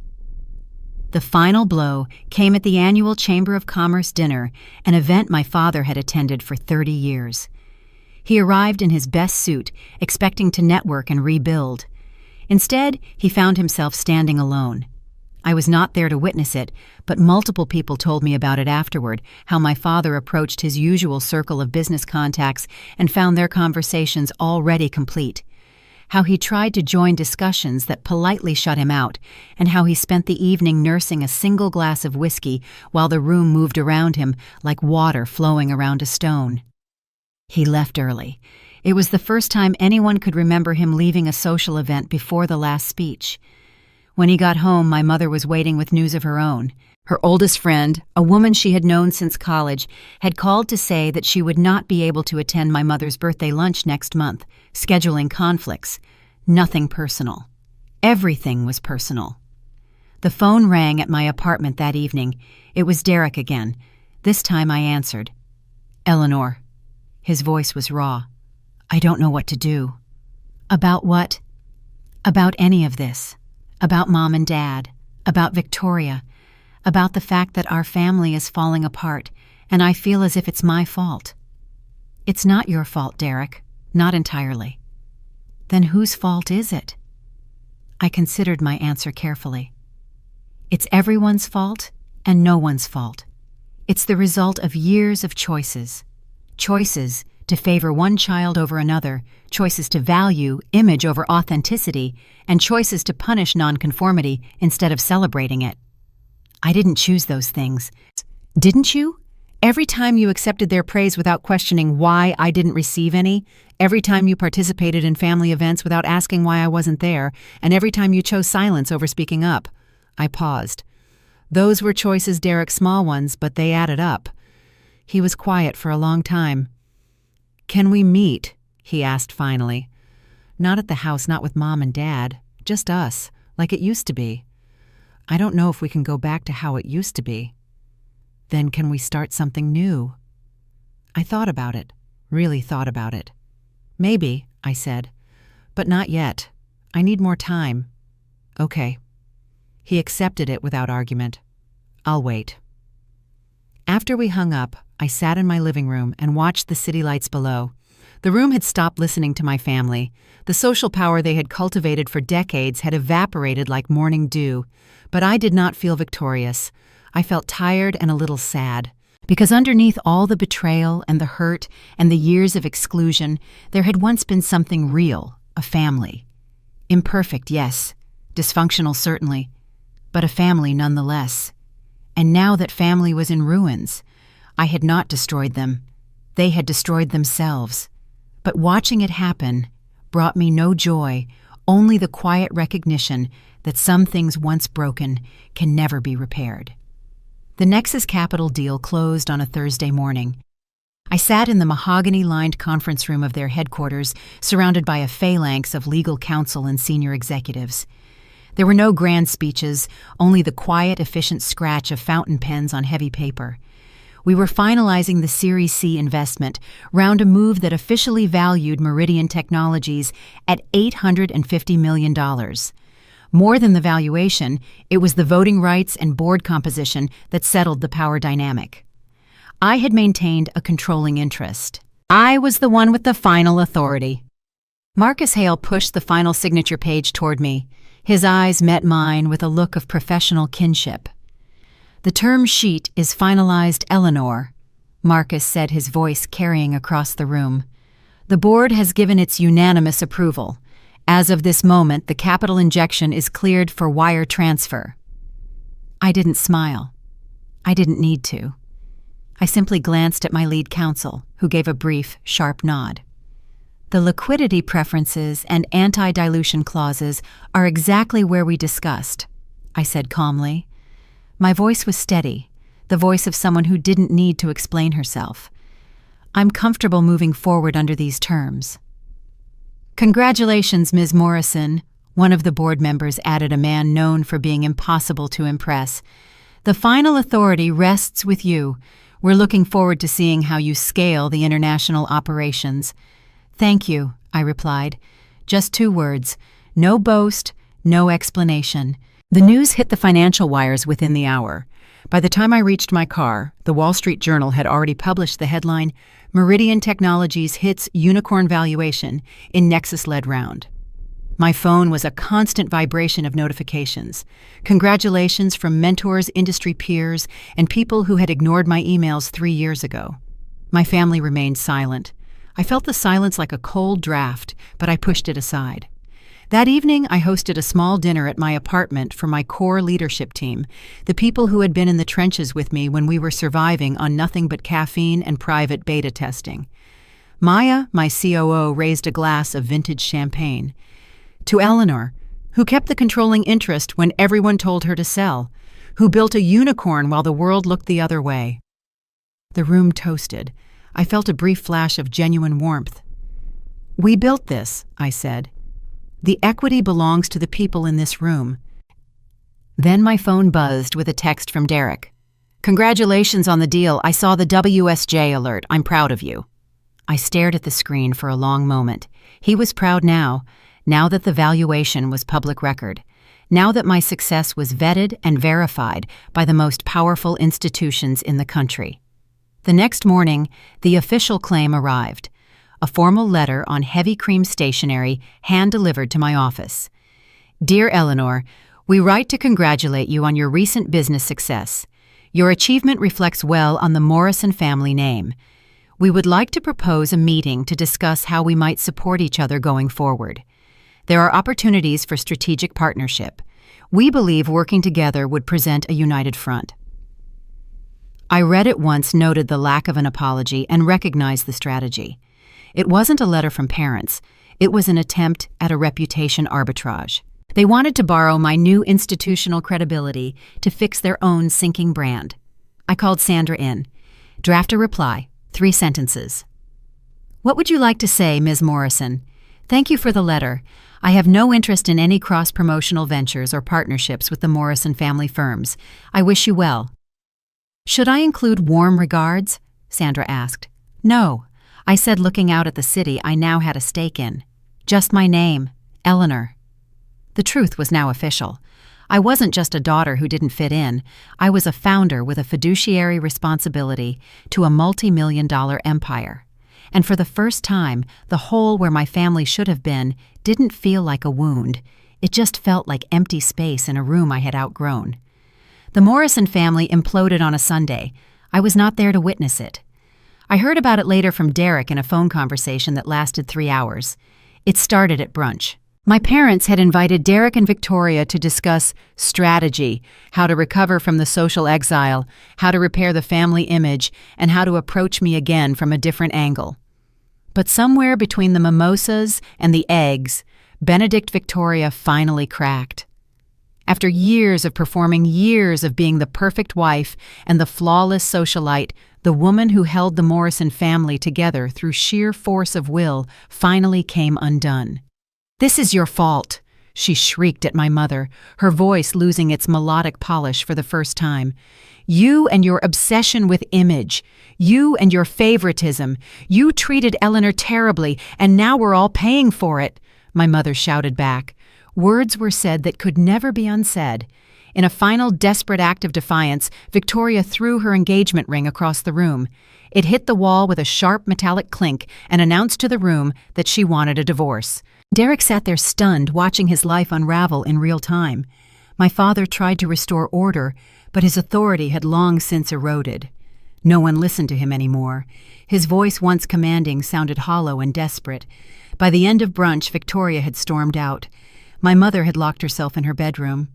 The final blow came at the annual Chamber of Commerce dinner, an event my father had attended for 30 years. He arrived in his best suit, expecting to network and rebuild. Instead, he found himself standing alone. I was not there to witness it, but multiple people told me about it afterward, how my father approached his usual circle of business contacts and found their conversations already complete, how he tried to join discussions that politely shut him out, and how he spent the evening nursing a single glass of whiskey while the room moved around him like water flowing around a stone. He left early. It was the first time anyone could remember him leaving a social event before the last speech. When he got home, my mother was waiting with news of her own. Her oldest friend, a woman she had known since college, had called to say that she would not be able to attend my mother's birthday lunch next month, scheduling conflicts. Nothing personal. Everything was personal. The phone rang at my apartment that evening. It was Derek again. This time I answered. "Eleanor." His voice was raw. "I don't know what to do." "About what?" "About any of this. About Mom and Dad. About Victoria. About the fact that our family is falling apart, and I feel as if it's my fault." "It's not your fault, Derek. Not entirely." "Then whose fault is it?" I considered my answer carefully. "It's everyone's fault and no one's fault. It's the result of years of choices. Choices to favor one child over another, choices to value image over authenticity, and choices to punish nonconformity instead of celebrating it. I didn't choose those things. Didn't you? Every time you accepted their praise without questioning why I didn't receive any, every time you participated in family events without asking why I wasn't there, and every time you chose silence over speaking up." I paused. Those were choices, Derek, small ones, but they added up. He was quiet for a long time. "Can we meet?" he asked finally. "Not at the house, not with Mom and Dad. Just us, like it used to be. I don't know if we can go back to how it used to be." "Then can we start something new?" I thought about it, really thought about it. "Maybe," I said, "but not yet. I need more time." "Okay." He accepted it without argument. "I'll wait." After we hung up, I sat in my living room and watched the city lights below. The room had stopped listening to my family. The social power they had cultivated for decades had evaporated like morning dew, but I did not feel victorious. I felt tired and a little sad, because underneath all the betrayal and the hurt and the years of exclusion, there had once been something real, a family. Imperfect, yes. Dysfunctional, certainly. But a family nonetheless. And now that family was in ruins, I had not destroyed them. They had destroyed themselves. But watching it happen brought me no joy, only the quiet recognition that some things once broken can never be repaired. The Nexus Capital deal closed on a Thursday morning. I sat in the mahogany-lined conference room of their headquarters, surrounded by a phalanx of legal counsel and senior executives. There were no grand speeches, only the quiet, efficient scratch of fountain pens on heavy paper. We were finalizing the Series C investment, round a move that officially valued Meridian Technologies at $850 million. More than the valuation, it was the voting rights and board composition that settled the power dynamic. I had maintained a controlling interest. I was the one with the final authority. Marcus Hale pushed the final signature page toward me. His eyes met mine with a look of professional kinship. "The term sheet is finalized, Eleanor," Marcus said, his voice carrying across the room. "The board has given its unanimous approval. As of this moment, the capital injection is cleared for wire transfer." I didn't smile. I didn't need to. I simply glanced at my lead counsel, who gave a brief, sharp nod. "The liquidity preferences and anti-dilution clauses are exactly where we discussed," I said calmly. My voice was steady, the voice of someone who didn't need to explain herself. "I'm comfortable moving forward under these terms." "Congratulations, Ms. Morrison," one of the board members added, a man known for being impossible to impress. "The final authority rests with you. We're looking forward to seeing how you scale the international operations." "Thank you," I replied. Just 2 words. No boast, no explanation. The news hit the financial wires within the hour. By the time I reached my car, the Wall Street Journal had already published the headline, Meridian Technologies Hits Unicorn Valuation in Nexus-Led Round. My phone was a constant vibration of notifications. Congratulations from mentors, industry peers, and people who had ignored my emails 3 years ago. My family remained silent. I felt the silence like a cold draft, but I pushed it aside. That evening, I hosted a small dinner at my apartment for my core leadership team, the people who had been in the trenches with me when we were surviving on nothing but caffeine and private beta testing. Maya, my COO, raised a glass of vintage champagne. To Eleanor, who kept the controlling interest when everyone told her to sell, who built a unicorn while the world looked the other way. The room toasted. I felt a brief flash of genuine warmth. "We built this," I said. "The equity belongs to the people in this room." Then my phone buzzed with a text from Derek. "Congratulations on the deal. I saw the WSJ alert. I'm proud of you." I stared at the screen for a long moment. He was proud now that the valuation was public record, now that my success was vetted and verified by the most powerful institutions in the country. The next morning, the official claim arrived. A formal letter on heavy cream stationery hand-delivered to my office. "Dear Eleanor, we write to congratulate you on your recent business success. Your achievement reflects well on the Morrison family name. We would like to propose a meeting to discuss how we might support each other going forward. There are opportunities for strategic partnership. We believe working together would present a united front." I read it once, noted the lack of an apology, and recognized the strategy. It wasn't a letter from parents. It was an attempt at a reputation arbitrage. They wanted to borrow my new institutional credibility to fix their own sinking brand. I called Sandra in. "Draft a reply, 3 sentences. What would you like to say, Ms. Morrison? Thank you for the letter. I have no interest in any cross-promotional ventures or partnerships with the Morrison family firms. I wish you well." "Should I include warm regards?" Sandra asked. "No," I said, looking out at the city I now had a stake in. "Just my name, Eleanor." The truth was now official. I wasn't just a daughter who didn't fit in. I was a founder with a fiduciary responsibility to a multi-million-dollar empire. And for the first time, the hole where my family should have been didn't feel like a wound. It just felt like empty space in a room I had outgrown. The Morrison family imploded on a Sunday. I was not there to witness it. I heard about it later from Derek in a phone conversation that lasted 3 hours. It started at brunch. My parents had invited Derek and Victoria to discuss strategy, how to recover from the social exile, how to repair the family image, and how to approach me again from a different angle. But somewhere between the mimosas and the eggs, Benedict Victoria finally cracked. After years of performing, years of being the perfect wife and the flawless socialite, the woman who held the Morrison family together through sheer force of will finally came undone. "This is your fault," she shrieked at my mother, her voice losing its melodic polish for the first time. "You and your obsession with image. You and your favoritism. You treated Eleanor terribly, and now we're all paying for it," my mother shouted back. Words were said that could never be unsaid. In a final desperate act of defiance, Victoria threw her engagement ring across the room. It hit the wall with a sharp metallic clink and announced to the room that she wanted a divorce. Derek sat there stunned, watching his life unravel in real time. My father tried to restore order, but his authority had long since eroded. No one listened to him anymore. His voice, once commanding, sounded hollow and desperate. By the end of brunch, Victoria had stormed out. My mother had locked herself in her bedroom.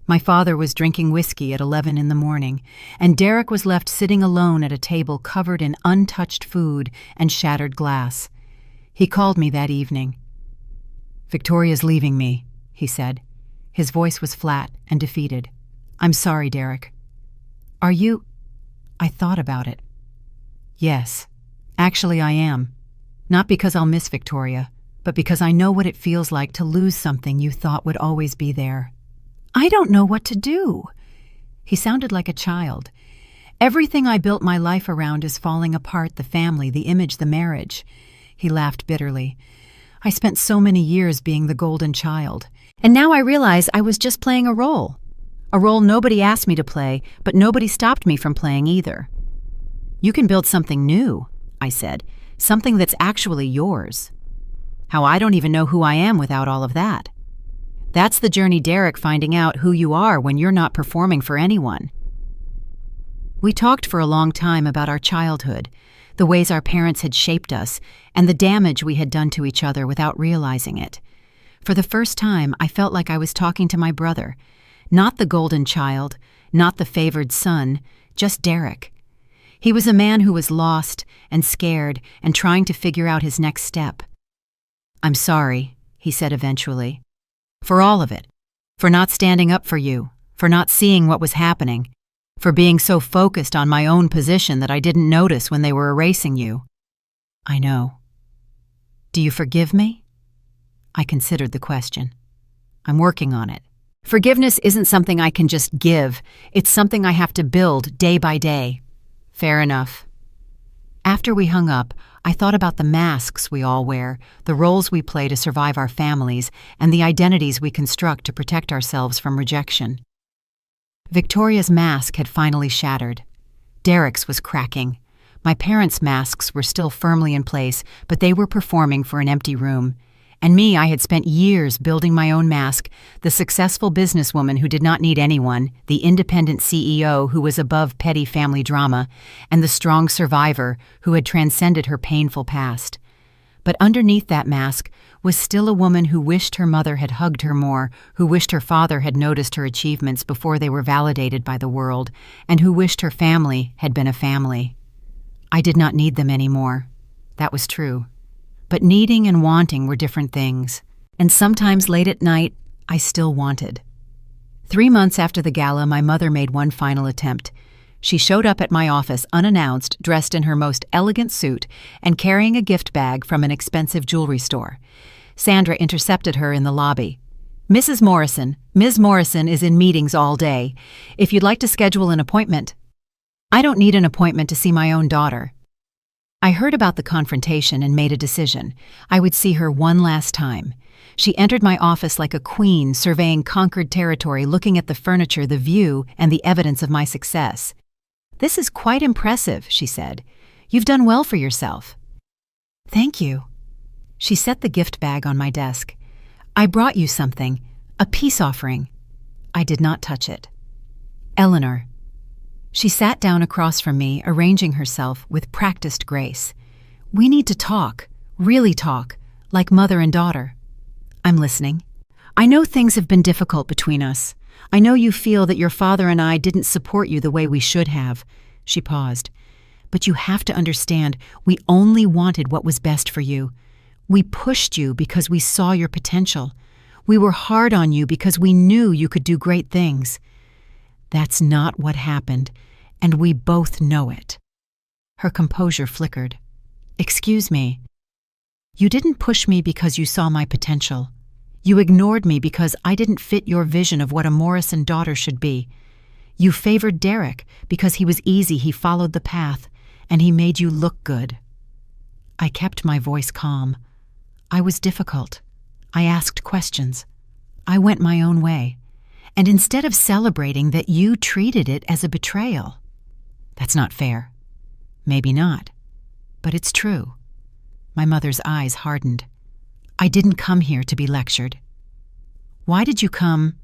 My father was drinking whiskey at 11 in the morning, and Derek was left sitting alone at a table covered in untouched food and shattered glass. He called me that evening. "Victoria's leaving me," he said. His voice was flat and defeated. "I'm sorry, Derek." "Are you—" I thought about it. "Yes, actually I am. Not because I'll miss Victoria, but because I know what it feels like to lose something you thought would always be there." "I don't know what to do." He sounded like a child. "Everything I built my life around is falling apart, the family, the image, the marriage." He laughed bitterly. "I spent so many years being the golden child, and now I realize I was just playing a role. A role nobody asked me to play, but nobody stopped me from playing either. You can build something new, I said, something that's actually yours. How I don't even know who I am without all of that. That's the journey, Derek, finding out who you are when you're not performing for anyone. We talked for a long time about our childhood, the ways our parents had shaped us, and the damage we had done to each other without realizing it. For the first time, I felt like I was talking to my brother, not the golden child, not the favored son, just Derek. He was a man who was lost and scared and trying to figure out his next step. "I'm sorry," he said eventually. "For all of it. For not standing up for you, for not seeing what was happening, for being so focused on my own position that I didn't notice when they were erasing you." "I know." "Do you forgive me?" I considered the question. "I'm working on it. Forgiveness isn't something I can just give. It's something I have to build day by day." "Fair enough." After we hung up, I thought about the masks we all wear, the roles we play to survive our families, and the identities we construct to protect ourselves from rejection. Victoria's mask had finally shattered. Derek's was cracking. My parents' masks were still firmly in place, but they were performing for an empty room. And me, I had spent years building my own mask, the successful businesswoman who did not need anyone, the independent CEO who was above petty family drama, and the strong survivor who had transcended her painful past. But underneath that mask was still a woman who wished her mother had hugged her more, who wished her father had noticed her achievements before they were validated by the world, and who wished her family had been a family. I did not need them anymore. That was true. But needing and wanting were different things, and sometimes late at night, I still wanted. 3 months after the gala, my mother made one final attempt. She showed up at my office unannounced, dressed in her most elegant suit and carrying a gift bag from an expensive jewelry store. Sandra intercepted her in the lobby. "Mrs. Morrison, Ms. Morrison is in meetings all day. If you'd like to schedule an appointment." "I don't need an appointment to see my own daughter." I heard about the confrontation and made a decision. I would see her one last time. She entered my office like a queen, surveying conquered territory, looking at the furniture, the view, and the evidence of my success. "This is quite impressive," she said. "You've done well for yourself." "Thank you." She set the gift bag on my desk. "I brought you something, a peace offering." I did not touch it. "Eleanor." She sat down across from me, arranging herself with practiced grace. "We need to talk, really talk, like mother and daughter." "I'm listening." "I know things have been difficult between us. I know you feel that your father and I didn't support you the way we should have." She paused. "But you have to understand, we only wanted what was best for you. We pushed you because we saw your potential. We were hard on you because we knew you could do great things. That's not what happened, and we both know it." Her composure flickered. "Excuse me. You didn't push me because you saw my potential. You ignored me because I didn't fit your vision of what a Morrison daughter should be. You favored Derek because he was easy, he followed the path, and he made you look good." I kept my voice calm. I was difficult. I asked questions. I went my own way. And instead of celebrating that, you treated it as a betrayal. That's not fair. Maybe not. But it's true. My mother's eyes hardened. "I didn't come here to be lectured." "Why did you come?"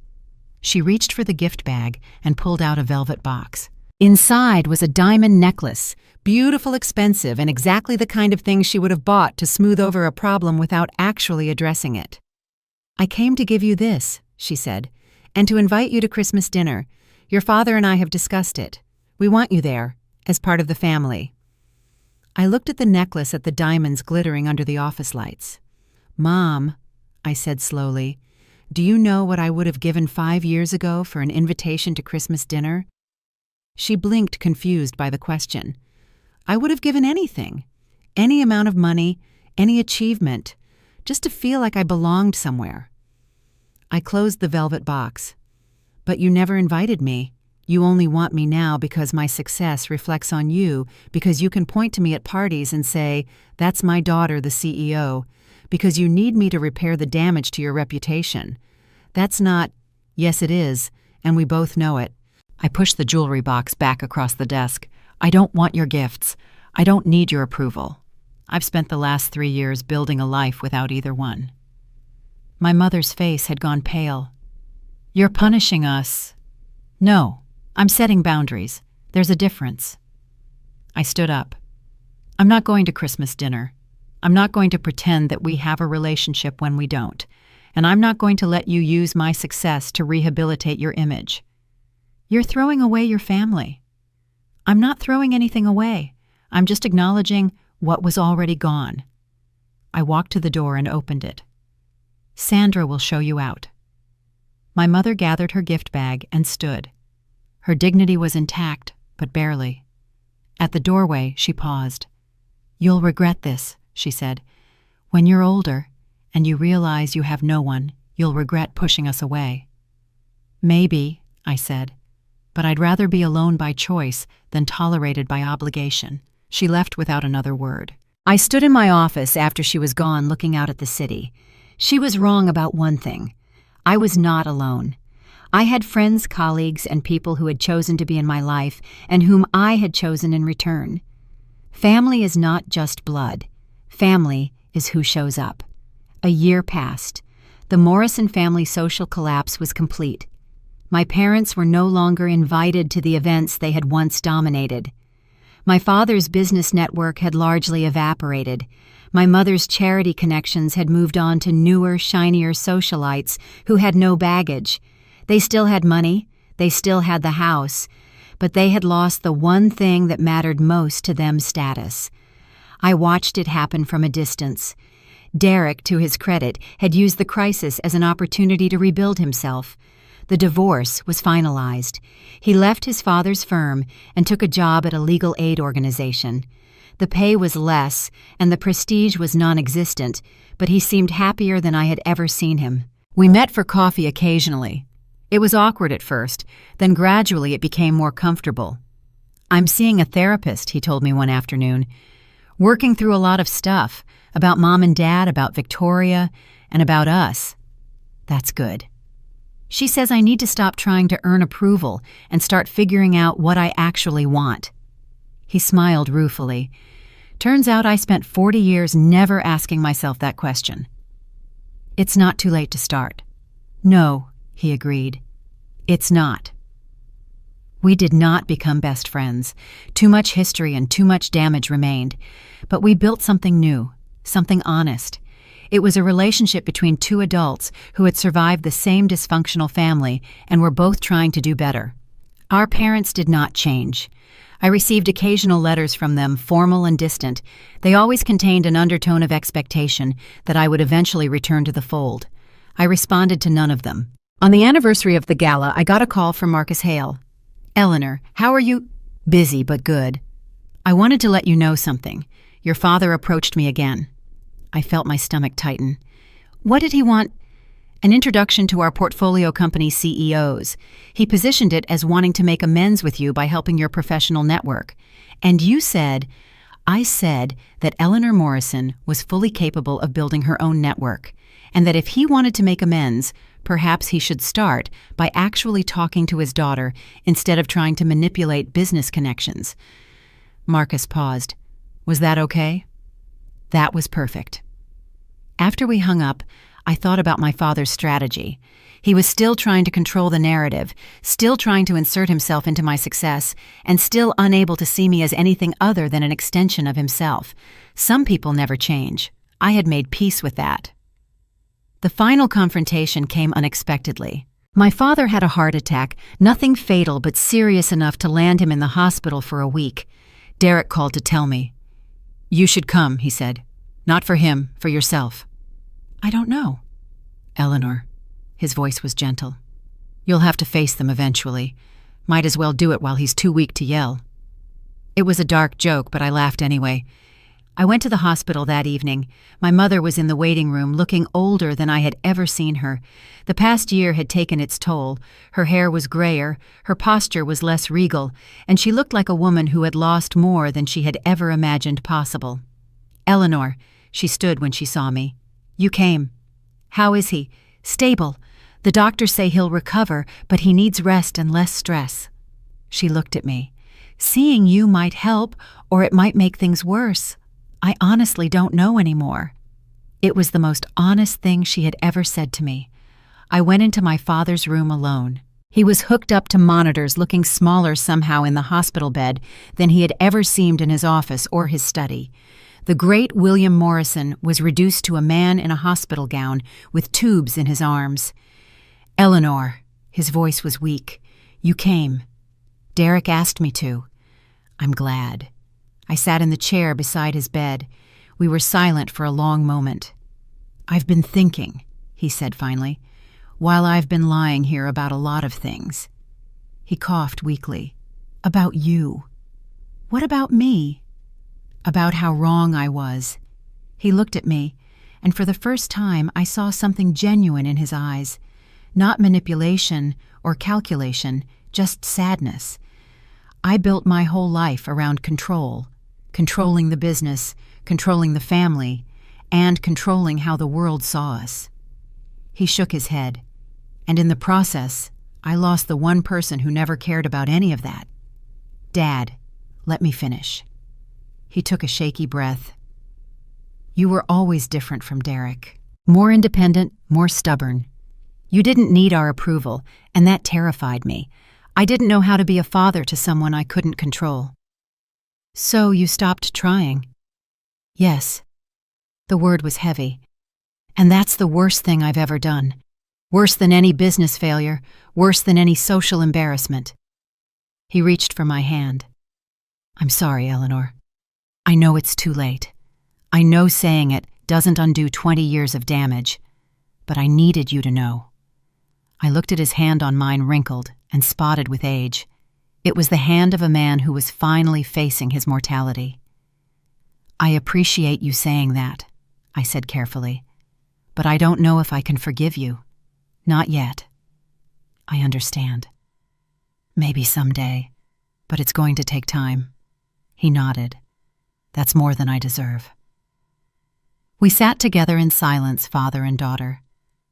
She reached for the gift bag and pulled out a velvet box. Inside was a diamond necklace, beautiful, expensive, and exactly the kind of thing she would have bought to smooth over a problem without actually addressing it. "I came to give you this," she said, "and to invite you to Christmas dinner. Your father and I have discussed it. We want you there, as part of the family." I looked at the necklace, at the diamonds glittering under the office lights. "Mom," I said slowly, "do you know what I would have given 5 years ago for an invitation to Christmas dinner?" She blinked, confused by the question. "I would have given anything. Any amount of money, any achievement, just to feel like I belonged somewhere." I closed the velvet box. "But you never invited me. You only want me now because my success reflects on you, because you can point to me at parties and say, 'That's my daughter, the CEO,' because you need me to repair the damage to your reputation. That's not—" "Yes, it is, and we both know it. I pushed the jewelry box back across the desk. I don't want your gifts. I don't need your approval. I've spent the last 3 years building a life without either one. My mother's face had gone pale. You're punishing us. No, I'm setting boundaries. There's a difference. I stood up. I'm not going to Christmas dinner. I'm not going to pretend that we have a relationship when we don't. And I'm not going to let you use my success to rehabilitate your image. You're throwing away your family. I'm not throwing anything away. I'm just acknowledging what was already gone. I walked to the door and opened it. Sandra will show you out. My mother gathered her gift bag and stood. Her dignity was intact, but barely. At the doorway, she paused. You'll regret this, she said. When you're older, and you realize you have no one, you'll regret pushing us away. Maybe, I said, but I'd rather be alone by choice than tolerated by obligation. She left without another word. I stood in my office after she was gone, looking out at the city. She was wrong about one thing. I was not alone. I had friends, colleagues, and people who had chosen to be in my life and whom I had chosen in return. Family is not just blood. Family is who shows up. A year passed. The Morrison family social collapse was complete. My parents were no longer invited to the events they had once dominated. My father's business network had largely evaporated. My mother's charity connections had moved on to newer, shinier socialites who had no baggage. They still had money, they still had the house, but they had lost the one thing that mattered most to them: status. I watched it happen from a distance. Derek, to his credit, had used the crisis as an opportunity to rebuild himself. The divorce was finalized. He left his father's firm and took a job at a legal aid organization. The pay was less and the prestige was non-existent, but he seemed happier than I had ever seen him. We met for coffee occasionally. It was awkward at first, then gradually it became more comfortable. I'm seeing a therapist, he told me one afternoon. Working through a lot of stuff, about Mom and Dad, about Victoria, and about us. That's good. She says I need to stop trying to earn approval and start figuring out what I actually want. He smiled ruefully. Turns out I spent 40 years never asking myself that question. It's not too late to start. No, he agreed. It's not. We did not become best friends. Too much history and too much damage remained. But we built something new, something honest. It was a relationship between two adults who had survived the same dysfunctional family and were both trying to do better. Our parents did not change. I received occasional letters from them, formal and distant. They always contained an undertone of expectation that I would eventually return to the fold. I responded to none of them. On the anniversary of the gala, I got a call from Marcus Hale. Eleanor, how are you? Busy, but good. I wanted to let you know something. Your father approached me again. I felt my stomach tighten. What did he want? An introduction to our portfolio company CEOs. He positioned it as wanting to make amends with you by helping your professional network. And you said, I said that Eleanor Morrison was fully capable of building her own network, and that if he wanted to make amends, perhaps he should start by actually talking to his daughter instead of trying to manipulate business connections. Marcus paused. Was that okay? That was perfect. After we hung up, I thought about my father's strategy. He was still trying to control the narrative, still trying to insert himself into my success, and still unable to see me as anything other than an extension of himself. Some people never change. I had made peace with that. The final confrontation came unexpectedly. My father had a heart attack, nothing fatal but serious enough to land him in the hospital for a week. Derek called to tell me. You should come, he said. Not for him, for yourself. I don't know. Eleanor. His voice was gentle. You'll have to face them eventually. Might as well do it while he's too weak to yell. It was a dark joke, but I laughed anyway. I went to the hospital that evening. My mother was in the waiting room, looking older than I had ever seen her. The past year had taken its toll. Her hair was grayer, her posture was less regal, and she looked like a woman who had lost more than she had ever imagined possible. Eleanor, she stood when she saw me. You came. How is he? Stable. The doctors say he'll recover, but he needs rest and less stress." She looked at me. "Seeing you might help, or it might make things worse. I honestly don't know anymore." It was the most honest thing she had ever said to me. I went into my father's room alone. He was hooked up to monitors, looking smaller somehow in the hospital bed than he had ever seemed in his office or his study. The great William Morrison was reduced to a man in a hospital gown with tubes in his arms. "Eleanor," his voice was weak, "you came. Derek asked me to. I'm glad." I sat in the chair beside his bed. We were silent for a long moment. "I've been thinking," he said finally, "while I've been lying here about a lot of things." He coughed weakly. "About you." "What about me?" "About how wrong I was." He looked at me, and for the first time I saw something genuine in his eyes. Not manipulation or calculation, just sadness. I built my whole life around control, controlling the business, controlling the family, and controlling how the world saw us. He shook his head, and in the process, I lost the one person who never cared about any of that. "Dad, let me finish." He took a shaky breath. "You were always different from Derek. More independent, more stubborn. You didn't need our approval, and that terrified me. I didn't know how to be a father to someone I couldn't control." "So you stopped trying?" "Yes." The word was heavy. "And that's the worst thing I've ever done. Worse than any business failure, worse than any social embarrassment." He reached for my hand. "I'm sorry, Eleanor. I know it's too late. I know saying it doesn't undo 20 years of damage, but I needed you to know." I looked at his hand on mine, wrinkled and spotted with age. It was the hand of a man who was finally facing his mortality. "I appreciate you saying that," I said carefully, "but I don't know if I can forgive you. Not yet." "I understand. Maybe someday, but it's going to take time." He nodded. "That's more than I deserve." We sat together in silence, father and daughter.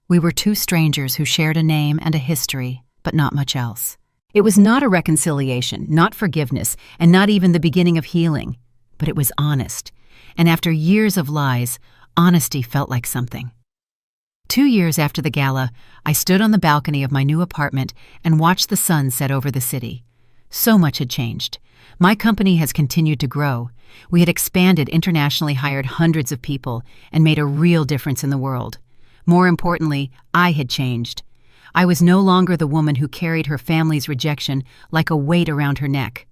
We were two strangers who shared a name and a history, but not much else. It was not a reconciliation, not forgiveness, and not even the beginning of healing, but it was honest. And after years of lies, honesty felt like something. 2 years after the gala, I stood on the balcony of my new apartment and watched the sun set over the city. So much had changed. My company has continued to grow. We had expanded internationally, hired hundreds of people, and made a real difference in the world. More importantly, I had changed. I was no longer the woman who carried her family's rejection like a weight around her neck.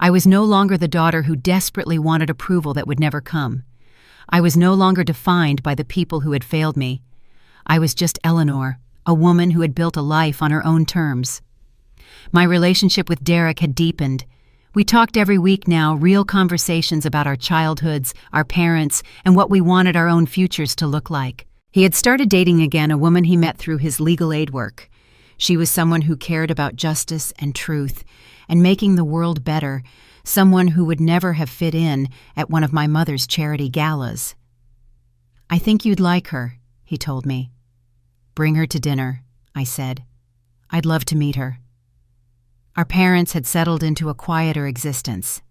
I was no longer the daughter who desperately wanted approval that would never come. I was no longer defined by the people who had failed me. I was just Eleanor, a woman who had built a life on her own terms. My relationship with Derek had deepened. We talked every week now, real conversations about our childhoods, our parents, and what we wanted our own futures to look like. He had started dating again a woman he met through his legal aid work. She was someone who cared about justice and truth and making the world better, someone who would never have fit in at one of my mother's charity galas. "I think you'd like her," he told me. "Bring her to dinner," I said. "I'd love to meet her." Our parents had settled into a quieter existence.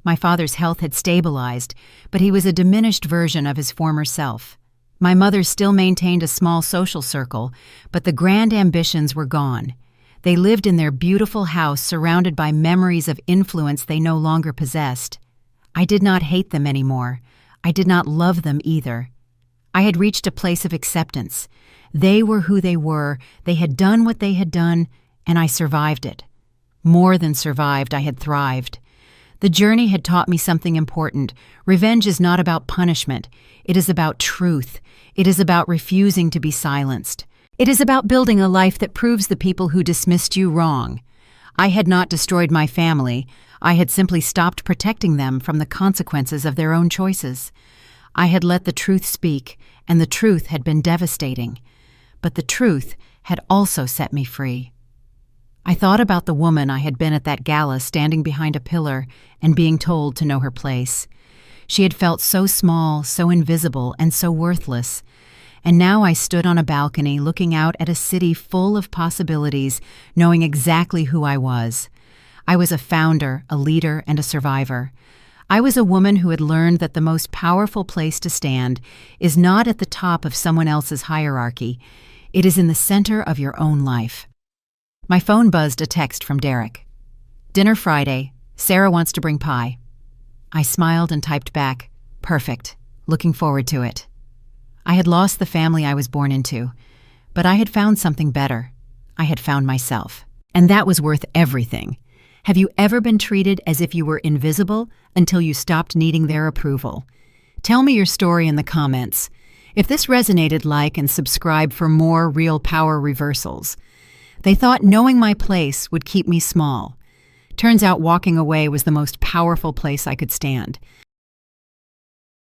My father's health had stabilized, but he was a diminished version of his former self. My mother still maintained a small social circle, but the grand ambitions were gone. They lived in their beautiful house surrounded by memories of influence they no longer possessed. I did not hate them anymore. I did not love them either. I had reached a place of acceptance. They were who they were, they had done what they had done, and I survived it. More than survived, I had thrived. The journey had taught me something important. Revenge is not about punishment. It is about truth. It is about refusing to be silenced. It is about building a life that proves the people who dismissed you wrong. I had not destroyed my family. I had simply stopped protecting them from the consequences of their own choices. I had let the truth speak, and the truth had been devastating. But the truth had also set me free. I thought about the woman I had been at that gala, standing behind a pillar and being told to know her place. She had felt so small, so invisible, and so worthless. And now I stood on a balcony looking out at a city full of possibilities, knowing exactly who I was. I was a founder, a leader, and a survivor. I was a woman who had learned that the most powerful place to stand is not at the top of someone else's hierarchy. It is in the center of your own life. My phone buzzed a text from Derek. "Dinner Friday. Sarah wants to bring pie." I smiled and typed back, "Perfect. Looking forward to it." I had lost the family I was born into, but I had found something better. I had found myself. And that was worth everything. Have you ever been treated as if you were invisible until you stopped needing their approval? Tell me your story in the comments. If this resonated, like and subscribe for more real power reversals. They thought knowing my place would keep me small. Turns out walking away was the most powerful place I could stand.